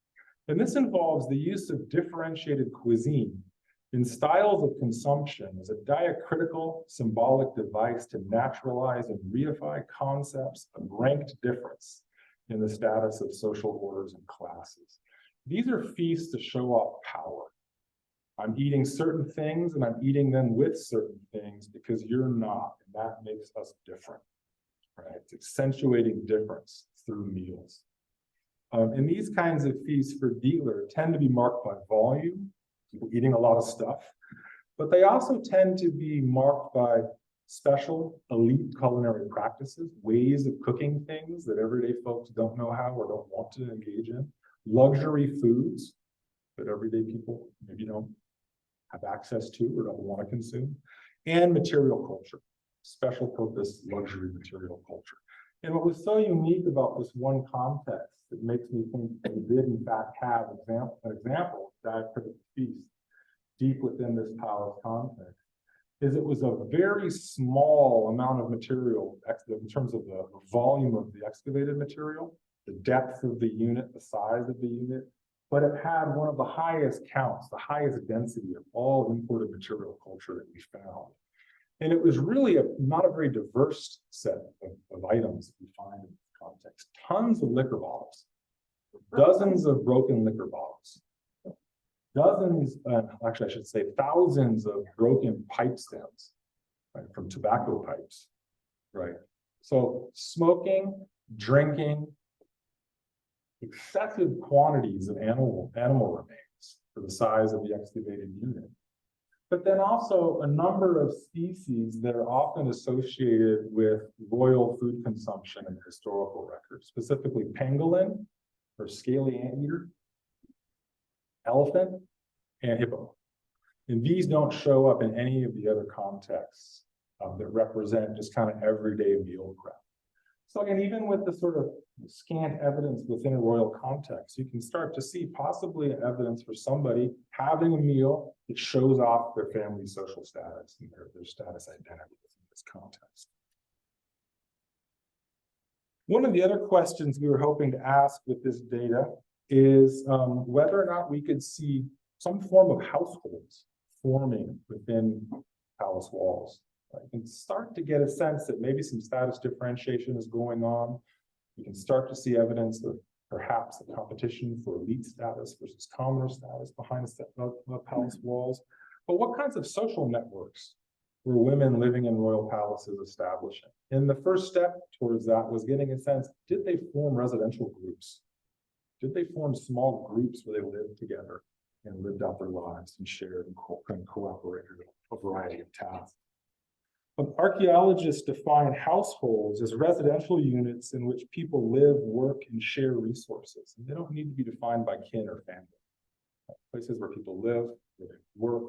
And this involves the use of differentiated cuisine in styles of consumption as a diacritical symbolic device to naturalize and reify concepts of ranked difference in the status of social orders and classes. These are feasts to show off power. I'm eating certain things and I'm eating them with certain things because you're not, and that makes us different, right? It's accentuating difference through meals. And these kinds of feasts for dealer tend to be marked by volume, people eating a lot of stuff, but they also tend to be marked by special elite culinary practices, ways of cooking things that everyday folks don't know how or don't want to engage in, luxury foods that everyday people maybe don't have access to or don't want to consume, and material culture, special purpose luxury material culture. And what was so unique about this one context that makes me think we did in fact have an example of diacritic feast deep within this palace context is it was a very small amount of material in terms of the volume of the excavated material, the depth of the unit, the size of the unit, but it had one of the highest counts, the highest density of all imported material culture that we found. And it was really not a very diverse set of items that we find in this context. Tons of liquor bottles, dozens of broken liquor bottles, dozens, actually I should say thousands of broken pipe stems, right, from tobacco pipes, right? So smoking, drinking, excessive quantities of animal remains for the size of the excavated unit. But then also a number of species that are often associated with royal food consumption in historical records, specifically pangolin, or scaly anteater, elephant, and hippo. And these don't show up in any of the other contexts that represent just kind of everyday meal prep. So again, even with the sort of scant evidence within a royal context, you can start to see possibly evidence for somebody having a meal that shows off their family social status and their status identity within this context. One of the other questions we were hoping to ask with this data is whether or not we could see some form of households forming within palace walls. You can start to get a sense that maybe some status differentiation is going on. You can start to see evidence of perhaps a competition for elite status versus commoner status behind the palace walls. But what kinds of social networks were women living in royal palaces establishing? And the first step towards that was getting a sense, did they form residential groups? Did they form small groups where they lived together and lived out their lives and shared and cooperated on a variety of tasks? Archaeologists define households as residential units in which people live, work, and share resources. And they don't need to be defined by kin or family. Places where people live, where they work,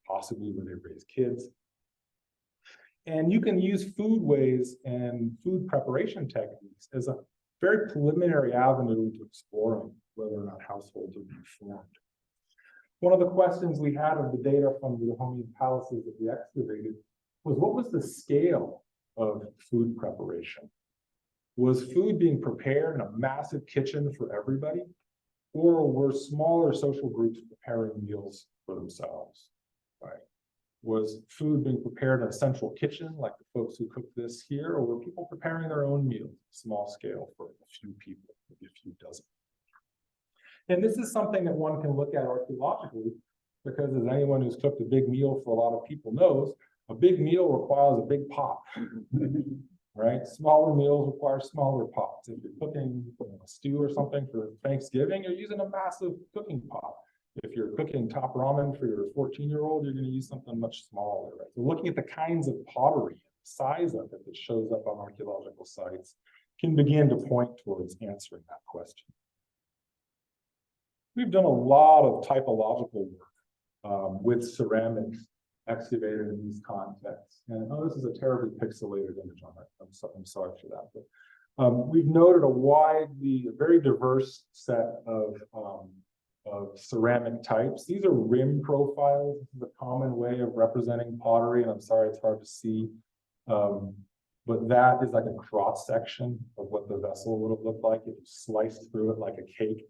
possibly where they raise kids. And you can use foodways and food preparation techniques as a very preliminary avenue to exploring whether or not households are being formed. One of the questions we had of the data from the Dahomean palaces that we excavated was, what was the scale of food preparation? Was food being prepared in a massive kitchen for everybody? Or were smaller social groups preparing meals for themselves, right? Was food being prepared in a central kitchen like the folks who cook this here, or were people preparing their own meals, small scale for a few people, maybe a few dozen? And this is something that one can look at archaeologically, because as anyone who's cooked a big meal for a lot of people knows, a big meal requires a big pot, right? Smaller meals require smaller pots. If you're cooking a stew or something for Thanksgiving, you're using a massive cooking pot. If you're cooking top ramen for your 14-year-old, you're going to use something much smaller, right? So looking at the kinds of pottery, the size of it that shows up on archaeological sites can begin to point towards answering that question. We've done a lot of typological work with ceramics excavated in these contexts. And this is a terribly pixelated image on it. I'm sorry for that. But we've noted a very diverse set of ceramic types. These are rim profiles. This is a common way of representing pottery, and I'm sorry it's hard to see. But that is like a cross section of what the vessel would have looked like if you sliced through it like a cake.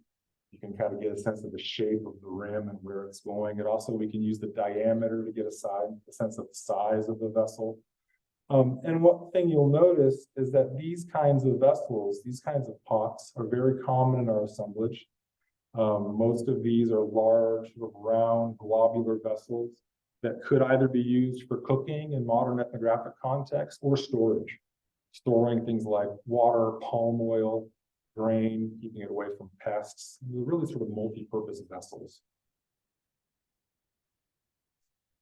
You can kind of get a sense of the shape of the rim and where it's going. And also we can use the diameter to get a sense of the size of the vessel. And one thing you'll notice is that these kinds of vessels, these kinds of pots are very common in our assemblage. Most of these are large, sort of round, globular vessels that could either be used for cooking in modern ethnographic context or storage, storing things like water, palm oil, grain, keeping it away from pests. They're really sort of multi-purpose vessels.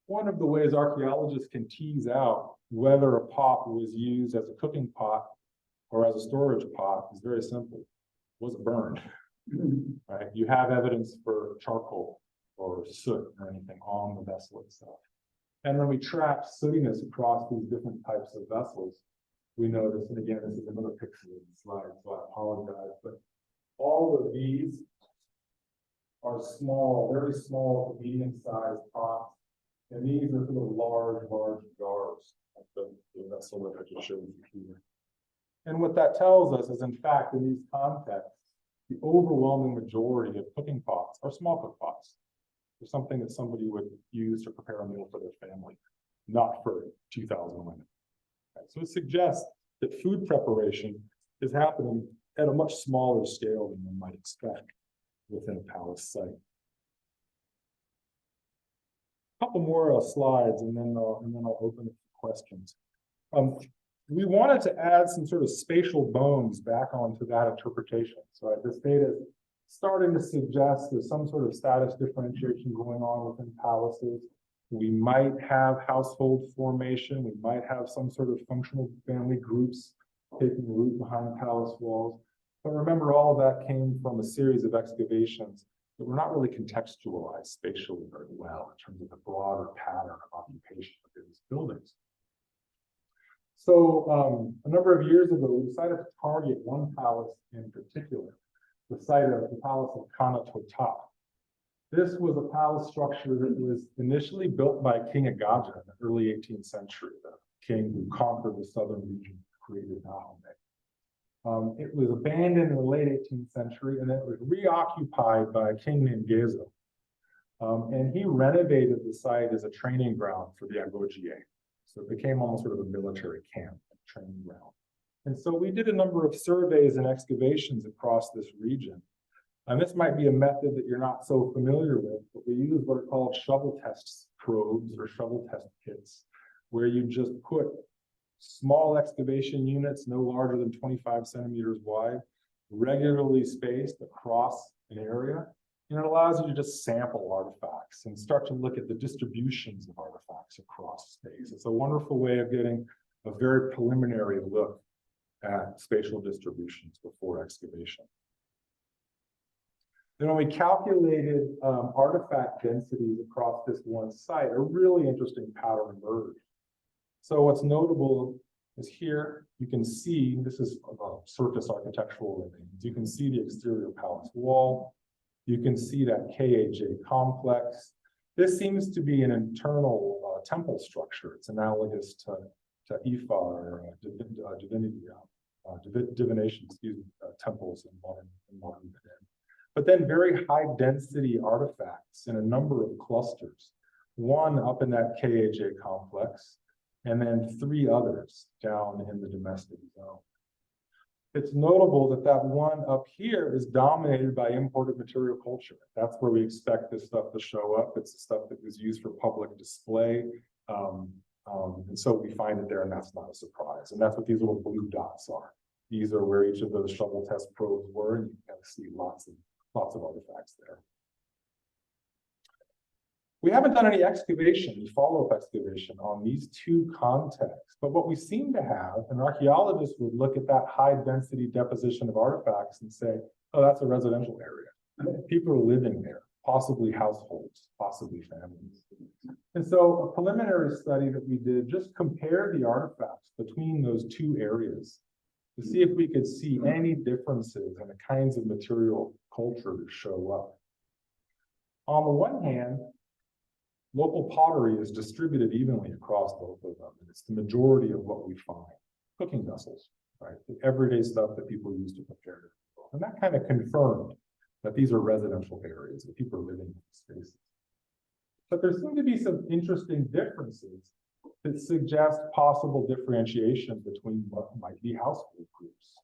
One of the ways archaeologists can tease out whether a pot was used as a cooking pot or as a storage pot is very simple. Was it burned? Right? You have evidence for charcoal or soot or anything on the vessel itself. And when we track sootiness across these different types of vessels, we notice, and again, this is another picture of the slide, so I apologize, but all of these are small, very small, medium-sized pots. And these are sort of large jars, like the vessel that I just showed you here. And what that tells us is, in fact, in these contexts, the overwhelming majority of cooking pots are small cook pots. They're something that somebody would use to prepare a meal for their family, not for 2,000 women. Okay, so it suggests that food preparation is happening at a much smaller scale than one might expect within a palace site. A couple more slides, and then I'll open it for questions. We wanted to add some sort of spatial bones back onto that interpretation. So this data is starting to suggest there's some sort of status differentiation going on within palaces. We might have household formation. We might have some sort of functional family groups taking root behind palace walls. But remember, all of that came from a series of excavations that were not really contextualized spatially very well in terms of the broader pattern of occupation of these buildings. So a number of years ago, we decided to target one palace in particular, the site of the Palace of Kanatota. This was a palace structure that was initially built by King Agaja in the early 18th century, the king who conquered the southern region, created Dahomey. It was abandoned in the late 18th century, and it was reoccupied by a king named Gezo. And he renovated the site as a training ground for the Agojie. So it became almost sort of a military camp, training ground. And so we did a number of surveys and excavations across this region. And this might be a method that you're not so familiar with, but we use what are called shovel test probes or shovel test kits, where you just put small excavation units no larger than 25 centimeters wide, regularly spaced across an area. And it allows you to just sample artifacts and start to look at the distributions of artifacts across space. It's a wonderful way of getting a very preliminary look at spatial distributions before excavation. Then when we calculated artifact densities across this one site, a really interesting pattern emerged. So what's notable is here, you can see, this is surface architectural remains. You can see the exterior palace wall. You can see that KAJ complex. This seems to be an internal temple structure. It's analogous to Ifa or divination, temples in modern Benin. But then very high density artifacts in a number of clusters. One up in that KAJ complex, and then 3 others down in the domestic zone. It's notable that that one up here is dominated by imported material culture. That's where we expect this stuff to show up. It's the stuff that was used for public display. And so we find it there, and that's not a surprise. And that's what these little blue dots are. These are where each of those shovel test probes were, and you can see lots of artifacts there. We haven't done any excavation, follow-up excavation on these 2 contexts, but what we seem to have, an archaeologist would look at that high density deposition of artifacts and say, oh, that's a residential area. People are living there, possibly households, possibly families. And so a preliminary study that we did just compared the artifacts between those 2 areas to see if we could see any differences in the kinds of material culture that show up. On the one hand, local pottery is distributed evenly across both of them. It's the majority of what we find. Cooking vessels, right? The everyday stuff that people use to prepare. And that kind of confirmed that these are residential areas, that people are living in these spaces. But there seem to be some interesting differences that suggest possible differentiation between what might be household groups.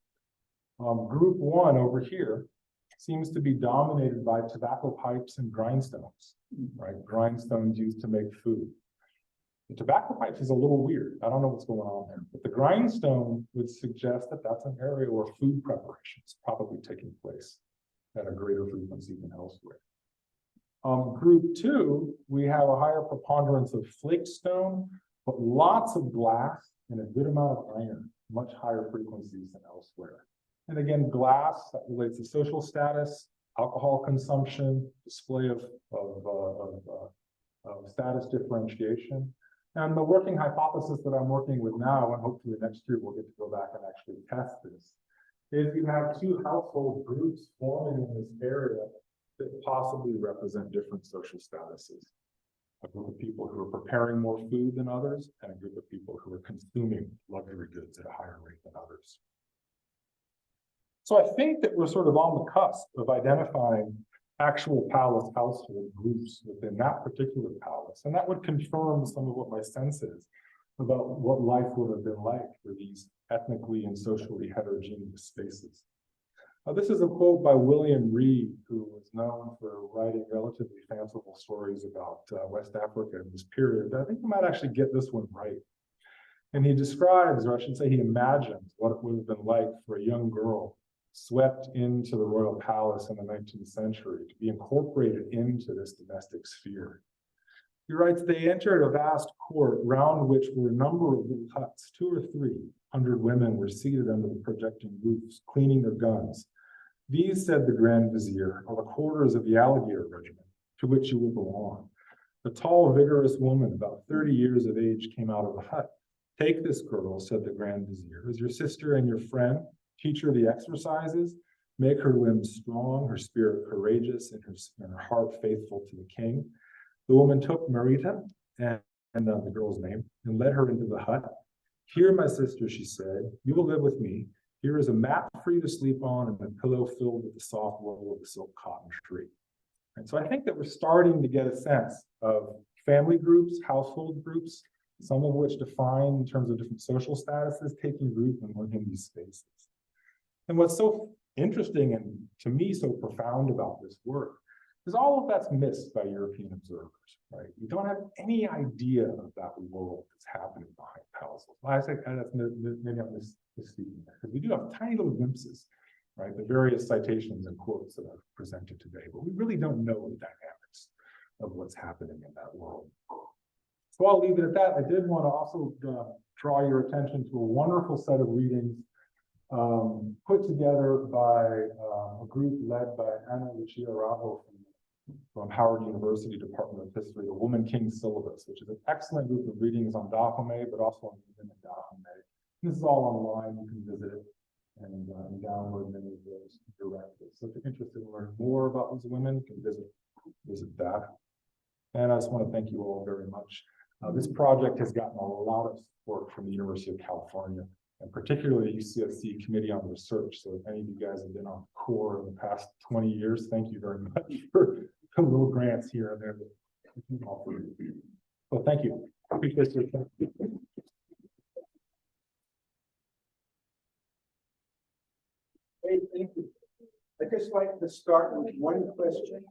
Group 1 over here seems to be dominated by tobacco pipes and grindstones, right? Grindstones used to make food. The tobacco pipes is a little weird. I don't know what's going on there, but the grindstone would suggest that that's an area where food preparation is probably taking place at a greater frequency than elsewhere. Group 2, we have a higher preponderance of flake stone, but lots of glass and a good amount of iron, much higher frequencies than elsewhere. And again, glass, that relates to social status, alcohol consumption, display of status differentiation. And the working hypothesis that I'm working with now, and hopefully next year we'll get to go back and actually test this, is you have 2 household groups forming in this area that possibly represent different social statuses. A group of people who are preparing more food than others, and a group of people who are consuming luxury goods at a higher rate than others. So I think that we're sort of on the cusp of identifying actual palace household groups within that particular palace. And that would confirm some of what my sense is about what life would have been like for these ethnically and socially heterogeneous spaces. This is a quote by William Reed, who was known for writing relatively fanciful stories about West Africa in this period. I think you might actually get this one right. And he describes, or I should say he imagines, what it would have been like for a young girl swept into the royal palace in the 19th century to be incorporated into this domestic sphere. He writes, they entered a vast court round which were a number of little huts, 200 or 300 women were seated under the projecting roofs, cleaning their guns. These, said the Grand Vizier, are the quarters of the alligator regiment, to which you will belong. A tall, vigorous woman, about 30 years of age, came out of the hut. Take this girl, said the Grand Vizier, as your sister and your friend. Teach her the exercises, make her limbs strong, her spirit courageous, and her heart faithful to the king. The woman took Marita, and the girl's name, and led her into the hut. Here, my sister, she said, you will live with me. Here is a mat for you to sleep on and a pillow filled with the soft wool of the silk cotton tree. And so I think that we're starting to get a sense of family groups, household groups, some of which define in terms of different social statuses, taking root in these spaces. And what's so interesting and to me so profound about this work is all of that's missed by European observers, right? We don't have any idea of that world that's happening behind palaces. I say that's maybe I'm misspeaking there, because we do have tiny little glimpses, right? The various citations and quotes that I've presented today, but we really don't know the dynamics of what's happening in that world. So I'll leave it at that. I did want to also draw your attention to a wonderful set of readings put together by a group led by Ana Lucia Rajo from Howard University Department of History, the Woman King Syllabus, which is an excellent group of readings on Dahomey, but also on women in Dahomey. This is all online. You can visit it and download many of those directives. So if you're interested in learning more about these women, you can visit that. And I just want to thank you all very much. This project has gotten a lot of support from the University of California, and particularly the UCSC Committee on Research. So if any of you guys have been on core in the past 20 years, thank you very much for some little grants here and there that you can offer. So thank you. Appreciate your time. Hey, thank you. I'd just like to start with one question.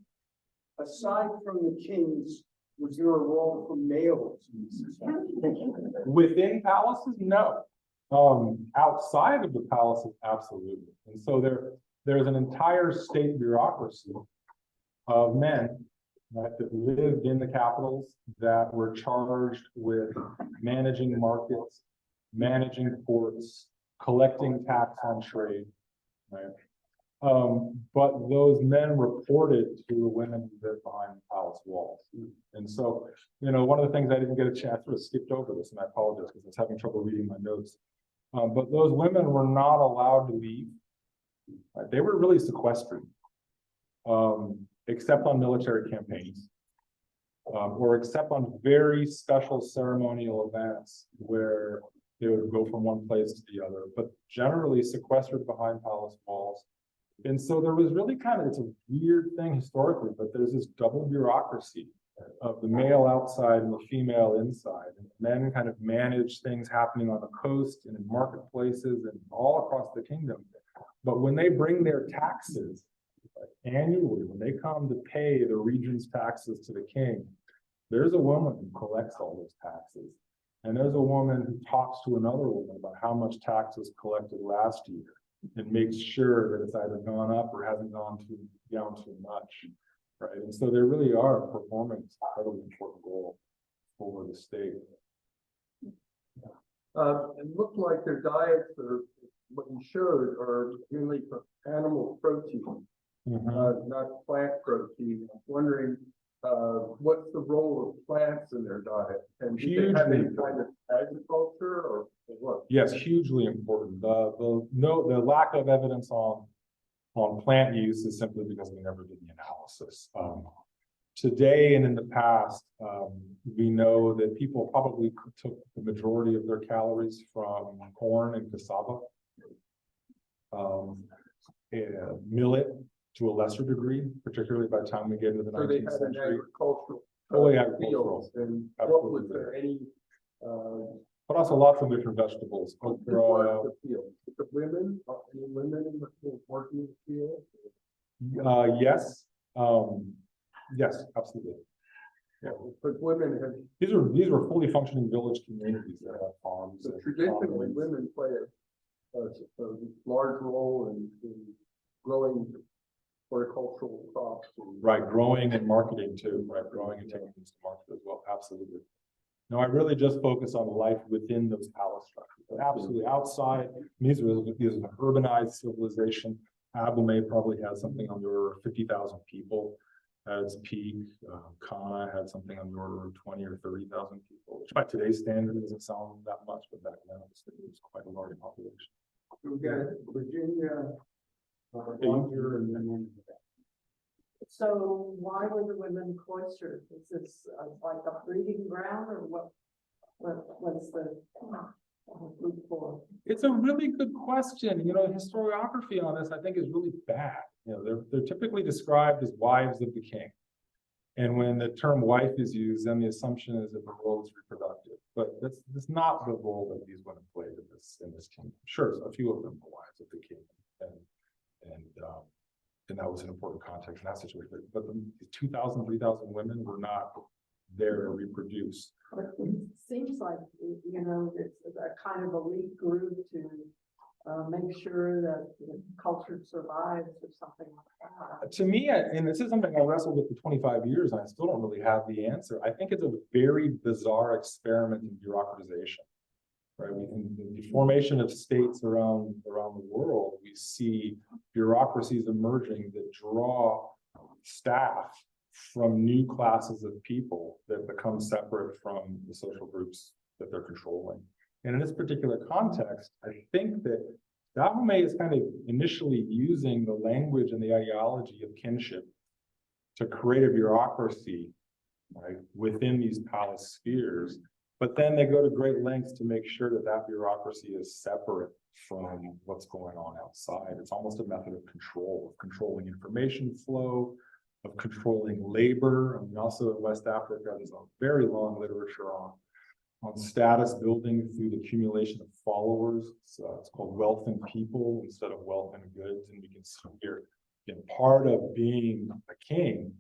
Aside from the kings, was there a role for males in society? Within palaces, no. Outside of the palaces, absolutely. And so there's an entire state bureaucracy of men, right, that lived in the capitals that were charged with managing markets, managing ports, collecting tax on trade, right? But those men reported to the women who lived behind the palace walls. And so, you know, one of the things I didn't get a chance to skipped over this, and I apologize because I was having trouble reading my notes. But those women were not allowed to leave. Right? They were really sequestered, except on military campaigns, or except on very special ceremonial events where they would go from one place to the other, but generally sequestered behind palace walls. And so there was really kind of, it's a weird thing historically, but there's this double bureaucracy of the male outside and the female inside. And men kind of manage things happening on the coast and in marketplaces and all across the kingdom. But when they bring their taxes Annually, when they come to pay the region's taxes to the king, there's a woman who collects all those taxes. And there's a woman who talks to another woman about how much tax was collected last year and makes sure that it's either gone up or hasn't down too much, right? And so they really are performing an incredibly important role for the state. It looked like their diets are, what you showed, are mainly for animal protein, not plant protein. I'm wondering, what's the role of plants in their diet? And do they have any kind of agriculture or what? Yes, hugely important. The lack of evidence on plant use is simply because we never did the analysis. Today and in the past, we know that people probably took the majority of their calories from corn and cassava, millet to a lesser degree, particularly by the time we get into the So they 19th had an century. agricultural Agricultural. fields, and what Absolutely. was there any But also lots of different vegetables. who Okra, worked the field? The women, any women in the field working in the field? yes, yes, absolutely. Yeah. But women have, These were fully functioning village communities that have farms. so and traditionally, farmlands. women play a large role in growing horticultural crops. And Right, growing and marketing too, right, growing and taking things to market as well, absolutely. No, I really just focus on life within those palace structures, but absolutely outside, these are an urbanized civilization. Dahomean probably has something on the order of 50,000 people at its peak. Kana had something on the order of 20 or 30,000 people, which by today's standard doesn't sound that much, but back then it was quite a large population. We got Virginia, Roger, and then. So why were the women cloistered? Is this like a breeding ground or what was the group for? It's a really good question. You know, the historiography on this, I think, is really bad. You know, they're typically described as wives of the king. And when the term wife is used, then the assumption is that the role is reproductive. But that's not the role that these women played in this kingdom. Sure, a few of them were wives of the king, and that was an important context in that situation. But the 2,000, 3,000 women were not there to reproduce. But it seems like, you know, it's a kind of elite group to make sure that the culture survives or something like that. To me, and this is something I wrestled with for 25 years, and I still don't really have the answer. I think it's a very bizarre experiment in bureaucratization, right? In the formation of states around the world, we see bureaucracies emerging that draw staff from new classes of people that become separate from the social groups that they're controlling. And in this particular context, I think that Dahomean is kind of initially using the language and the ideology of kinship to create a bureaucracy, right, within these palace spheres. But then they go to great lengths to make sure that that bureaucracy is separate from what's going on outside. It's almost a method of control, of controlling information flow, of controlling labor. I mean, also in West Africa, there's a very long literature on status building through the accumulation of followers. So it's called wealth and people instead of wealth and goods. And we can see here, part of being a king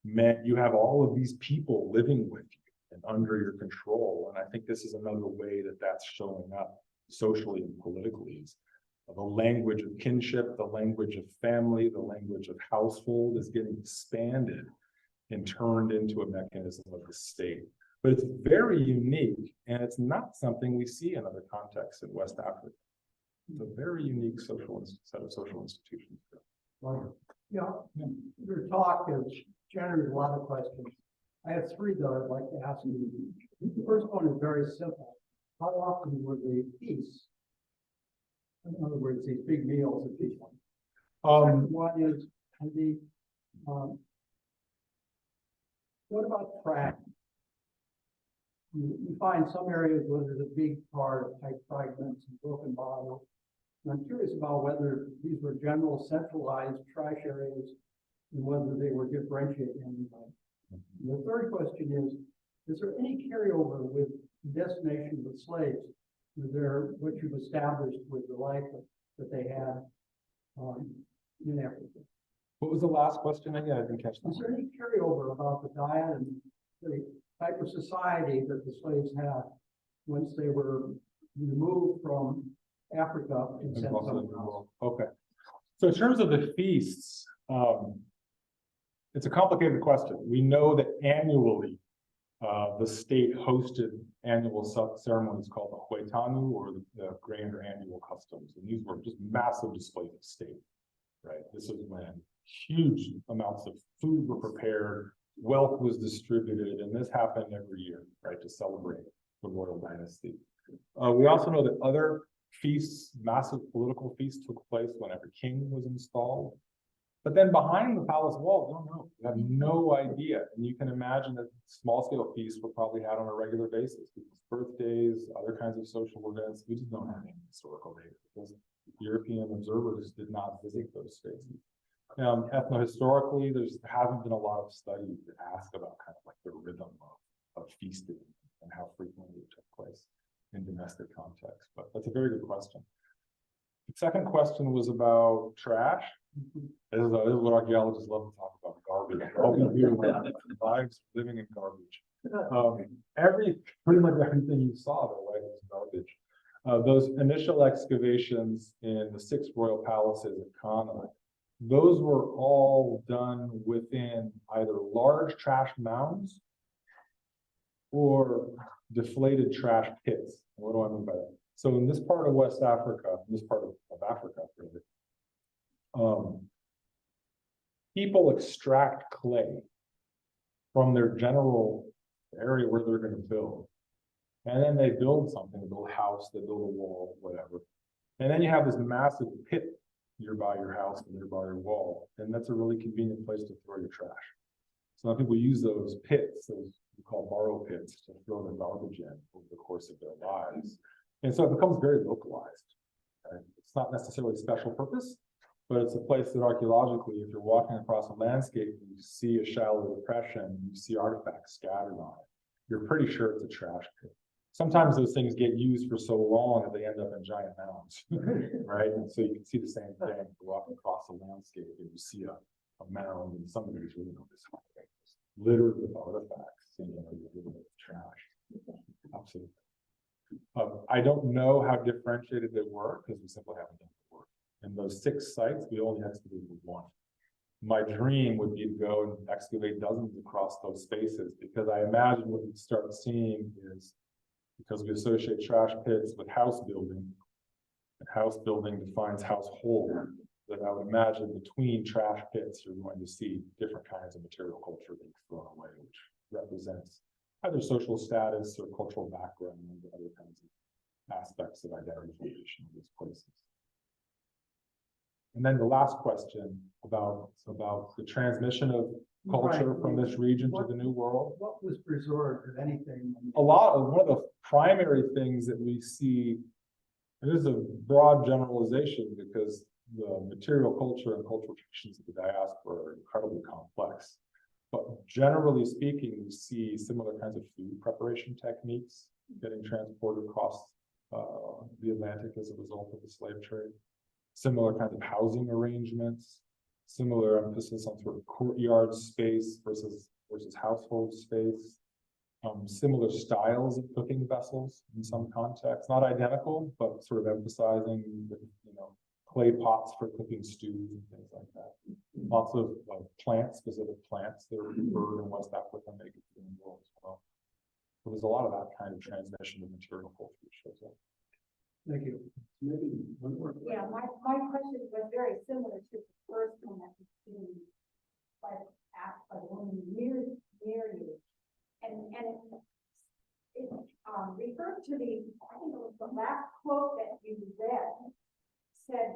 meant you have all of these people living with you and under your control. And I think this is another way that that's showing up socially and politically. Is the language of kinship, the language of family, the language of household is getting expanded and turned into a mechanism of the state. But it's very unique, and it's not something we see in other contexts in West Africa. It's a very unique set of social institutions. Yeah, your talk has generated a lot of questions. I have three that I'd like to ask you. The first one is very simple. How often were they feasts? In other words, these big meals at these ones. Second one is what about tracking? You find some areas where there's a big part of type fragments and broken bottles. And I'm curious about whether these were general centralized trash areas and whether they were differentiated in any way. And the third question is there any carryover with destination with slaves? Is there what you've established with the life that they had in Africa? What was the last question again? I didn't catch Is there that. any carryover about the diet and the type of society that the slaves had once they were removed from Africa and sent Across the somewhere else? world. Okay. So in terms of the feasts, it's a complicated question. We know that annually, the state hosted annual ceremonies called the Huetanu, or the grand or annual customs. And these were just massive displays of state, right? This is when huge amounts of food were prepared, wealth was distributed, and this happened every year, right, to celebrate the royal dynasty. We also know that other feasts, massive political feasts, took place when every king was installed. But then behind the palace walls, we don't know. We have no idea. And you can imagine that small-scale feasts were probably had on a regular basis. People's birthdays, other kinds of social events. We just don't have any historical data because European observers did not visit those spaces. Ethno-historically, there hasn't been a lot of studies that ask about kind of like the rhythm of feasting and how frequently it took place in domestic context. But that's a very good question. The second question was about trash. This is what archaeologists love to talk about, garbage. All we do lives living in garbage. Pretty much everything you saw though, right, was garbage. Those initial excavations in the 6 royal palaces at Kana, those were all done within either large trash mounds or deflated trash pits. What do I mean by that? So in this part of West Africa, this part of Africa, really, people extract clay from their general area where they're going to build. And then they build something, they build a house, they build a wall, whatever. And then you have this massive pit nearby your house and nearby your wall. And that's a really convenient place to throw your trash. So a lot of people use those pits, those we call borrow pits, to throw their garbage in over the course of their lives. And so it becomes very localized. Right? It's not necessarily special purpose, but it's a place that archaeologically, if you're walking across a landscape and you see a shallow depression, you see artifacts scattered on it, you're pretty sure it's a trash pit. Sometimes those things get used for so long that they end up in giant mounds, right? And so you can see the same thing. You're walking across a landscape and you see a mound, and somebody's really noticed littered with artifacts, and you're littered with trash. Absolutely. I don't know how differentiated they were because we simply haven't done the work. In those 6 sites, we only excavated 1. My dream would be to go and excavate dozens across those spaces, because I imagine what you'd start seeing is, because we associate trash pits with house building, and house building defines household, that I would imagine between trash pits, you're going to see different kinds of material culture being thrown away, which represents either social status or cultural background and other kinds of aspects of identification of these places. And then the last question about the transmission of culture from this region to the New World. What was preserved, if anything? One of the primary things that we see, and this is a broad generalization because the material culture and cultural traditions of the diaspora are incredibly complex. But generally speaking, we see similar kinds of food preparation techniques getting transported across the Atlantic as a result of the slave trade. Similar kinds of housing arrangements, similar emphasis on sort of courtyard space versus household space. Similar styles of cooking vessels in some contexts, not identical, but sort of emphasizing the, clay pots for cooking stews and things like that. Lots of specific plants that are preferred in West Africa make it to the world as well. So there's a lot of that kind of transmission of material culture that shows up. Thank you. Maybe one more. Yeah, my question was very similar to the first one that was being asked by the woman near you. And it referred to I think it was the last quote that you read, said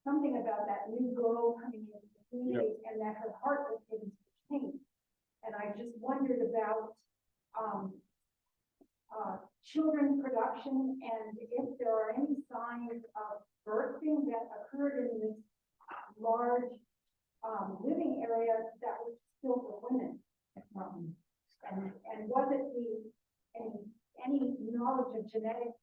something about that new girl coming into the community, yep, and that her heart was given to change. And I just wondered about children's production, and if there are any signs of birthing that occurred in this large living area that was still for women. And was it any knowledge of genetic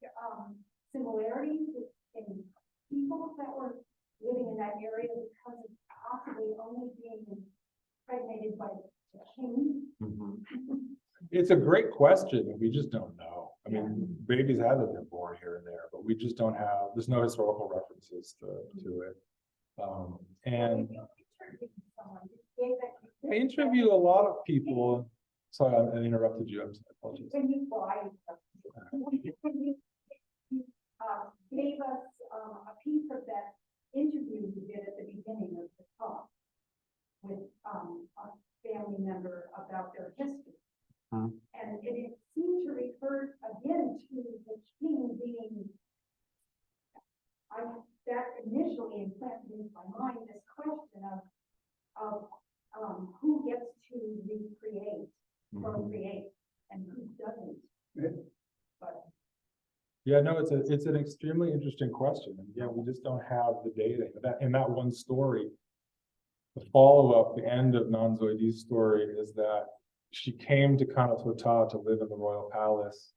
similarities in people that were living in that area, because it's possibly only It's a great question. We just don't know. I mean, babies have been born here and there, but we just don't have, there's no historical references to it. And I interview a lot of people. Sorry, I interrupted you. I'm sorry. Apologies. When you, well, when you gave us a piece of that interview you did at the beginning of the talk with a family member about their history. And it seemed to refer again to the king being, that initially implanted into my mind this question of who gets to recreate, procreate, and who doesn't. But yeah, no, it's an extremely interesting question. And yeah, we just don't have the data. In that one story, the follow-up, the end of Nanzoidi's story is that she came to Kanatota to live in the royal palace,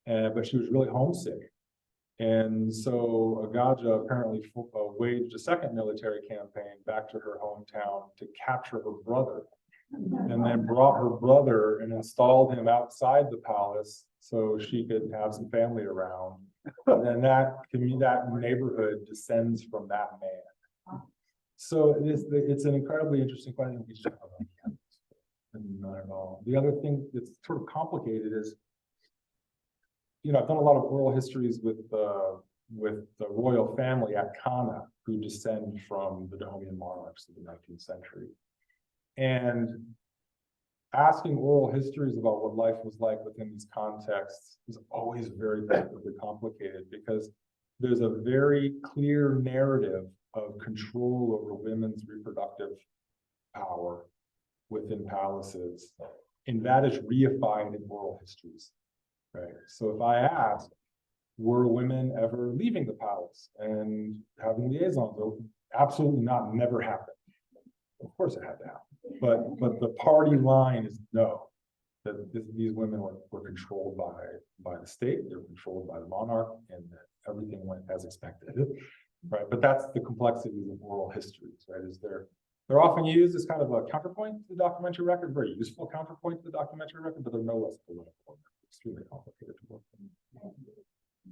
but she was really homesick. And so Agaja apparently waged a second military campaign back to her hometown to capture her brother, and then brought her brother and installed him outside the palace so she could have some family around. And then that neighborhood descends from that man. So it's an incredibly interesting question. We just don't know the answers. Not at all. The other thing that's sort of complicated is, you know, I've done a lot of oral histories with the royal family at Kana, who descend from the Dahomean monarchs of the 19th century. And asking oral histories about what life was like within these contexts is always very technically complicated, because there's a very clear narrative of control over women's reproductive power within palaces, and that is reified in oral histories, right? So if I ask, were women ever leaving the palace and having liaisons? Absolutely not, never happened. Of course it had to happen, but the party line is no, that these women were controlled by the state, they were controlled by the monarch, and that everything went as expected, right? But that's the complexities of oral histories, right? They're often used as kind of a counterpoint to the documentary record, very useful counterpoint to the documentary record, but they're no less political. Extremely complicated to work with.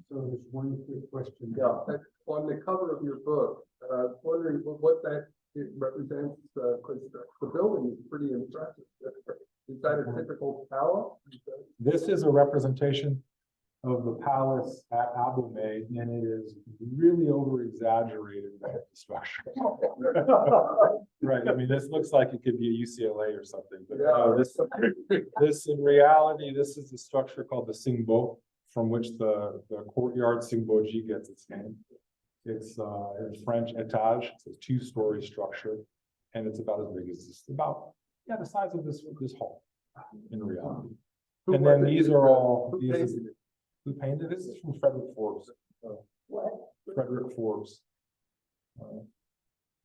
So there's one quick question. Yeah, on the cover of your book, wondering what that represents, because the building is pretty impressive. Is that a typical palace? This is a representation of the palace at Dahomean, and it is really over-exaggerated the structure. Right, I mean, this looks like it could be a UCLA or something, but no, this in reality, this is the structure called the Singbo, from which the courtyard Singboji gets its name. It's in French étage, it's a two-story structure, and it's about as big as this, about, yeah, the size of this hall in reality. And then these are all, who painted this? Is from Frederick Forbes. what? Frederick Forbes.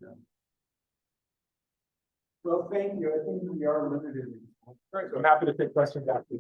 Yeah. Well, thank you. I think we are limited. Great. I'm happy to take questions after.